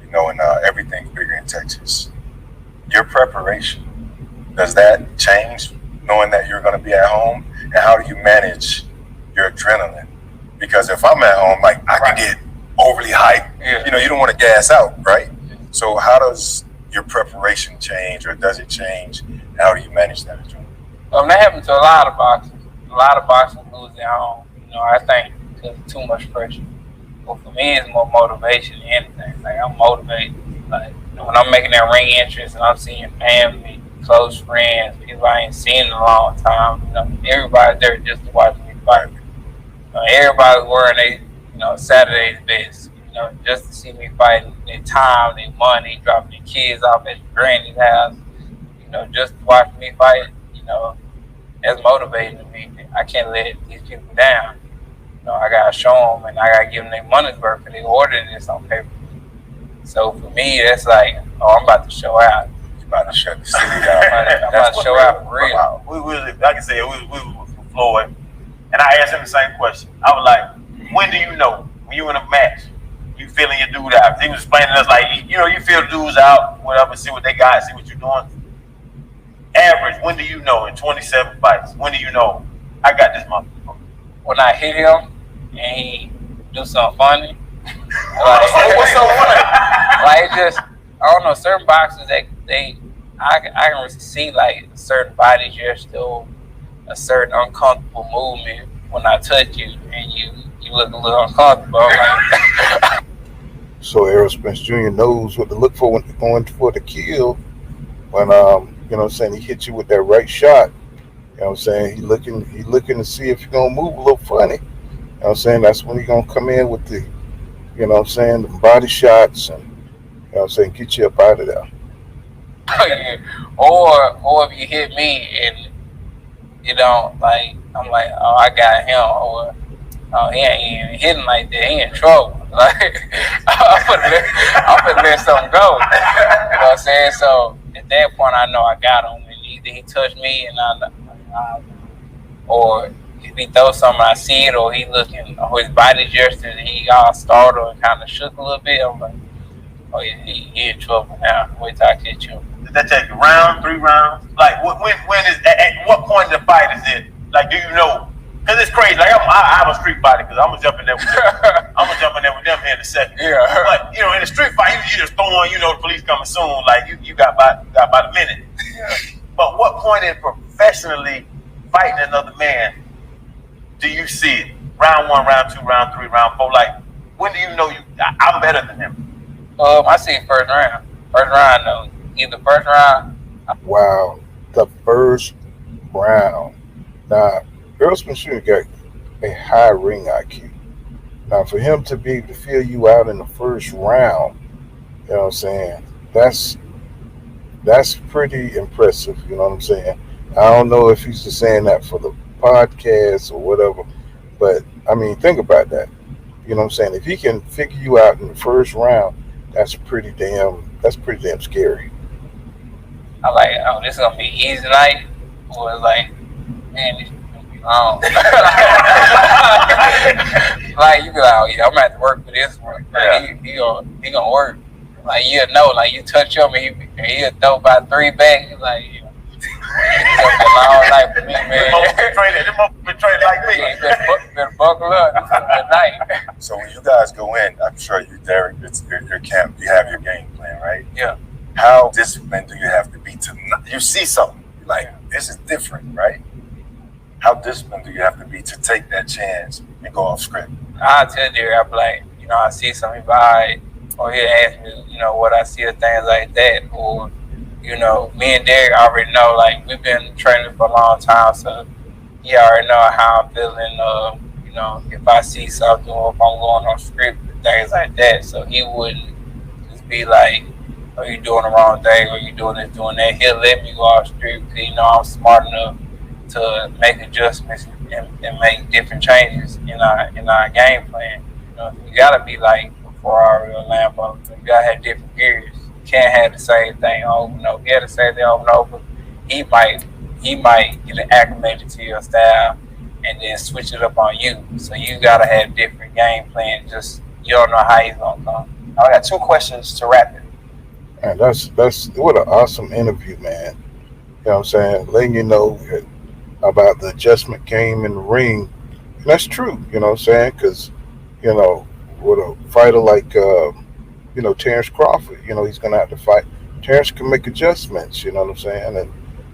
E: you know, and everything's bigger in Texas. Your preparation, does that change knowing that you're going to be at home? And how do you manage your adrenaline? Because if I'm at home, like, I can get overly hyped. You know, you don't want to gas out, right? So how does your preparation change, or does it change? How do you manage that adrenaline?
C: That happens to a lot of boxers. A lot of boxers lose at home. You know, I think because of too much pressure. But for me, it's more motivation than anything. Like, I'm motivated. Like, you know, when I'm making that ring entrance and I'm seeing family, close friends, people I ain't seen in a long time, you know, everybody's there just to watch me fight. You know, everybody's wearing their, you know, Saturday's best, you know, just to see me fighting, their time, their money, dropping their kids off at granny's house, you know, just to watch me fight, you know, that's motivating to me. I can't let these people down. You know, I gotta show them and I gotta give them their money's worth and they ordering this on paper. So for me, that's like, oh, I'm about to show out.
E: About to shut the city down.
C: I'm about to show out for real.
D: I can say we was with Floyd, and I asked him the same question. I was like, when do you know when you in a match, you feeling your dude out? He was explaining to us like, you know, you feel dudes out, whatever, see what they got, see what you're doing. Average, when do you know in 27 fights? When do you know I got this motherfucker?
C: When I hit him and he do something funny.
D: What's so funny?
C: Like, just, I don't know, certain boxers, I can really see like certain body gesture or a certain uncomfortable movement when I touch you and you look a little uncomfortable. Like,
A: so Errol Spence Jr. knows what to look for when going for the kill. When you know what I'm saying, he hits you with that right shot. You know what I'm saying, he looking to see if you're gonna move a little funny. You know what I'm saying, that's when he's gonna come in with the, you know what I'm saying, the body shots and, you know what I'm saying, get you up out of there.
C: or if you hit me and you know, like, I'm like, oh, I got him, or oh, he ain't even hitting like that, he in trouble. Like, I'm gonna let something go. You know what I'm saying? So at that point, I know I got him. And either he touched me, and or if he throws something, I see it, or he looking, or his body gesture, and he all startled and kind of shook a little bit. I'm like, oh yeah, he in trouble now. Wait till I catch you.
D: Did that take a round, 3 rounds? Like, when is at what point in the fight is it? Like, do you know? Because it's crazy. Like, I'm a street fighter because I'm gonna jump in there with them. I'm gonna jump in there with them here in a second.
C: Yeah.
D: But in a street fight, you just throwing. The police coming soon. Like, you got about a minute.
C: Yeah.
D: But what point in professionally fighting another man do you see it? Round 1, round 2, round 3, round 4. Like, when do you know I'm better than him?
C: I see it first round. First round, though. Either first round.
A: Wow, the first round. Now, Errol Spence Jr got a high ring IQ. Now, for him to be able to feel you out in the first round, you know what I'm saying? That's pretty impressive. You know what I'm saying? I don't know if he's just saying that for the podcast or whatever, but I mean, think about that. You know what I'm saying? If he can figure you out in the first round, that's pretty damn scary.
C: I like, oh, this is gonna be easy night, or like, man, this is gonna be long. Like, you be like, oh yeah, I'm gonna have to work for this one. Like, he gonna work. Like, you know, like, you touch him and he'll throw about 3 back. You're like, it's gonna be a long night for me, man.
D: Them been trained like me.
C: Better buckle up. It's gonna be a night.
E: So when you guys go in, I'm sure you, Derek, it's your camp. You have your game plan, right?
C: Yeah.
E: How disciplined do you have to be to you see something like this is different, right? How disciplined do you have to be to take that chance and go off script?
C: I tell Derek, I be like, I see something by, or he'll ask me, what I see or things like that, or me and Derek already know, like, we've been training for a long time, so he already know how I'm feeling. If I see something or if I'm going on script and things like that, so he wouldn't just be like, are you doing the wrong thing, or you doing this, doing that? He'll let me go off street because I'm smart enough to make adjustments and make different changes in our game plan. You gotta be like a Ferrari or Lambo. You gotta have different gears. You can't have the same thing over and over. You have the same thing over and over. He might get acclimated to your style and then switch it up on you. So you gotta have different game plans. Just you don't know how he's gonna come.
B: I got 2 questions to wrap it.
A: And that's what an awesome interview, man. You know what I'm saying? Letting you know about the adjustment game in the ring. And that's true, you know what I'm saying? Because, with a fighter like, Terrence Crawford, he's going to have to fight. Terrence can make adjustments, you know what I'm saying? And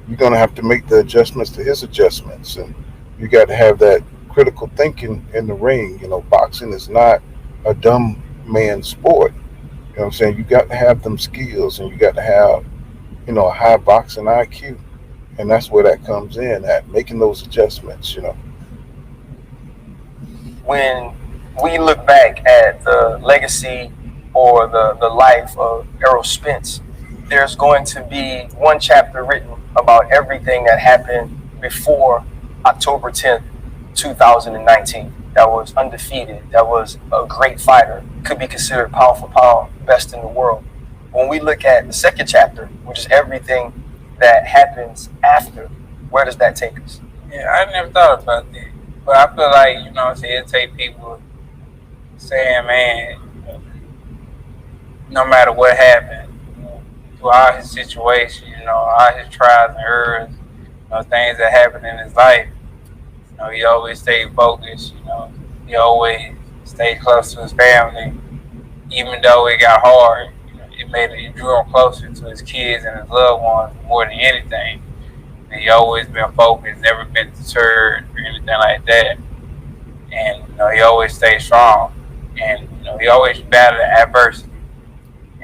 A: you're going to have to make the adjustments to his adjustments. And you got to have that critical thinking in the ring. Boxing is not a dumb man's sport. You know what I'm saying? You got to have them skills, and you got to have, a high boxing IQ. And that's where that comes in, at making those adjustments,
B: When we look back at the legacy or the life of Errol Spence, there's going to be one chapter written about everything that happened before October 10th, 2019. That was undefeated, that was a great fighter, could be considered pound for pound best in the world. When we look at the second chapter, which is everything that happens after, where does that take us?
C: Yeah, I never thought about that. But I feel like, it take people saying, man, no matter what happened, throughout his situation, all his trials and errors, things that happened in his life, he always stayed focused, he always stayed close to his family, even though it got hard. It drew him closer to his kids and his loved ones more than anything. And he always been focused, never been deterred or anything like that. And he always stayed strong, and he always battled adversity.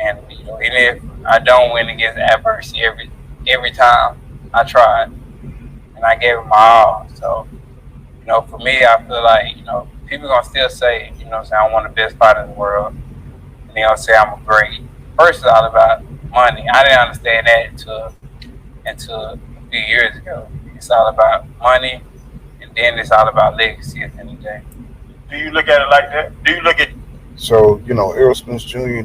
C: And even if I don't win against adversity every time, I tried and I gave it my all. So for me, I feel like people gonna still say I'm one of the best fighters in the world, and they gonna say I'm a great. First, it's all about money. I didn't understand that until a few years ago. It's all about money, and then it's all about legacy at the end of the day.
D: Do you look at it like that? Do you look at?
A: So, Errol Spence Jr.,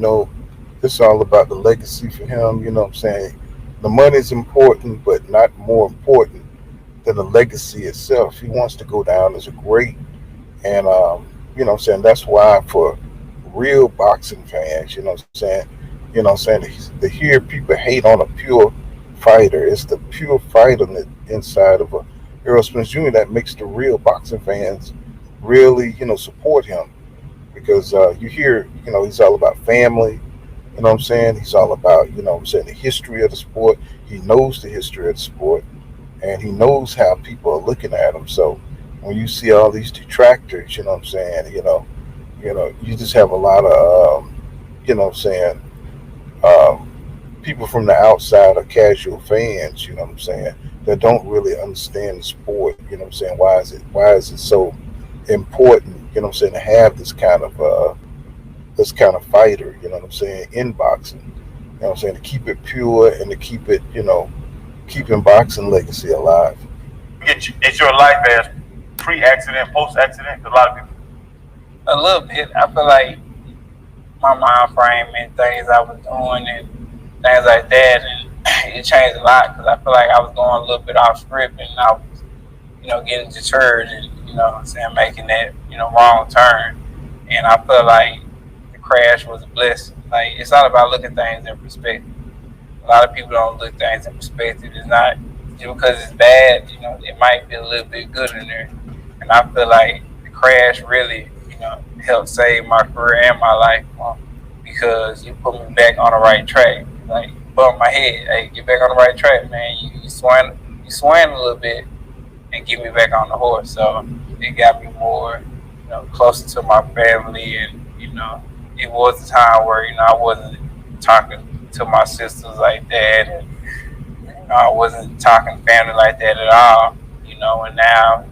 A: it's all about the legacy for him, you know what I'm saying? the money is important, but not more important than the legacy itself. He wants to go down as a great, and you know what I'm saying, that's why for real boxing fans, you know what I'm saying, to hear people hate on a pure fighter, it's the pure fight on the inside of a Errol Spence Jr. that makes the real boxing fans really, support him, because you hear, he's all about family. You know what I'm saying? He's all about, the history of the sport. He knows the history of the sport, and he knows how people are looking at him. So when you see all these detractors, you know what I'm saying, you just have a lot of, you know what I'm saying, people from the outside or casual fans, you know what I'm saying, that don't really understand the sport. You know what I'm saying? Why is it so important, you know what I'm saying, to have this kind of fighter, you know what I'm saying, in boxing. You know what I'm saying, to keep it pure and to keep it, keeping boxing legacy alive.
D: Is your life as pre-accident, post-accident? A lot of people.
C: A little bit. I feel like my mind frame and things I was doing and things like that, and it changed a lot because I feel like I was going a little bit off script and I was, getting deterred and, you know what I'm saying, making that, wrong turn. And I feel like the crash was a blessing. Like, it's all about looking things in perspective. A lot of people don't look things in perspective. It's not just because it's bad, it might be a little bit good in there. And I feel like the crash really, helped save my career and my life, because you put me back on the right track. Like, bump my head, hey, get back on the right track, man. You swing a little bit and get me back on the horse. So it got me more, closer to my family, and it was a time where I wasn't talking to my sisters like that, and I wasn't talking family like that at all. And now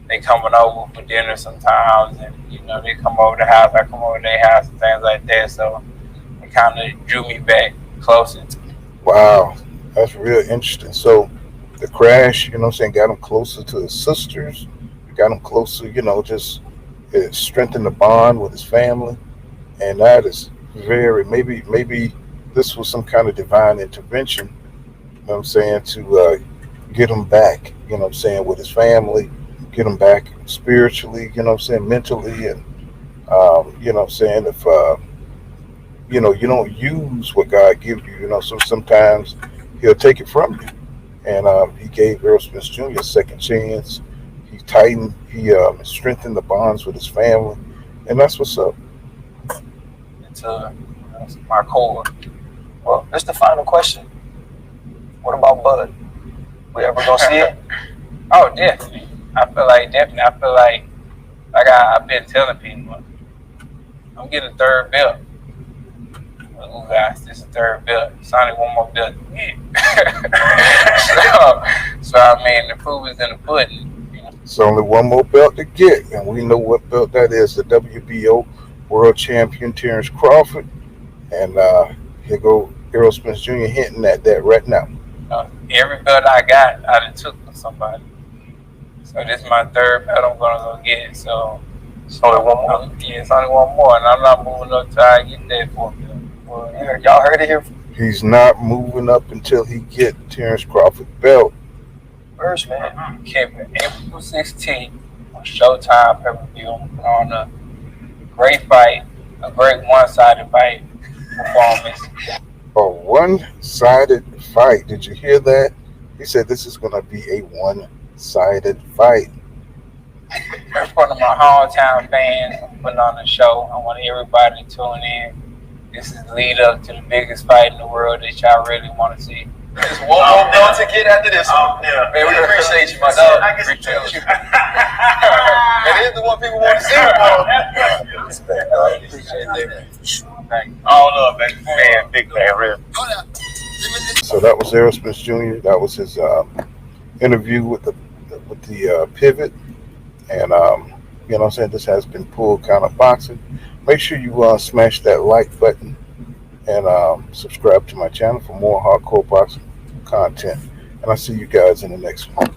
C: they coming over for dinner sometimes, and they come over the house, I come over to their house and things like that. So it kind of drew me back closer.
A: Wow, that's real interesting. So the crash, got him closer to his sisters, got him closer, just it strengthened the bond with his family, and that is maybe this was some kind of divine intervention. You know what I'm saying, to get him back. You know what I'm saying, with his family, get him back spiritually. You know what I'm saying, mentally, and you know what I'm saying, if you don't use what God gives you, so sometimes He'll take it from you. And He gave Errol Spence Jr. a second chance. He strengthened the bonds with his family, and that's what's up.
C: It's my core.
B: Well, that's the final question. What about Bud? We ever gonna see it?
C: Oh, definitely. I feel like I've been telling people, I'm getting a third belt. Oh guys, this is a third belt. It's only one more belt to get. so I mean, the proof is in the pudding.
A: It's only one more belt to get, and we know what belt that is. The WBO World Champion Terrence Crawford, and here go Errol Spence Jr. hinting at that right now.
C: Every belt I got, I done took from somebody. So this is my third belt I'm gonna go get. So
B: it's only one more.
C: Yeah, it's only one more, and I'm not moving up till I get that for me.
B: Well, y'all heard it here.
A: He's not moving up until he get Terrence Crawford belt.
B: First, man.
C: Kevin, April 16th on Showtime pay-per-view on a great fight, a great one-sided fight performance.
A: A one-sided fight. Did you hear that? He said this is going to be a one-sided fight.
C: In front of my hometown fans, I'm putting on a show. I want everybody to tune in. This is the lead up to the biggest fight in the world that y'all really want to see.
B: There's one more belt to get after this one. Yeah. Man, we appreciate you, my dog. Appreciate you. That is the one people want to see.
D: Appreciate that. All up, baby. Man, big man, real.
A: So that was Errol Spence Jr. That was his interview with the Pivot, and you know what I'm saying, this has been Pull Counter Boxing. Make sure you smash that like button and subscribe to my channel for more hardcore boxing content. And I'll see you guys in the next one.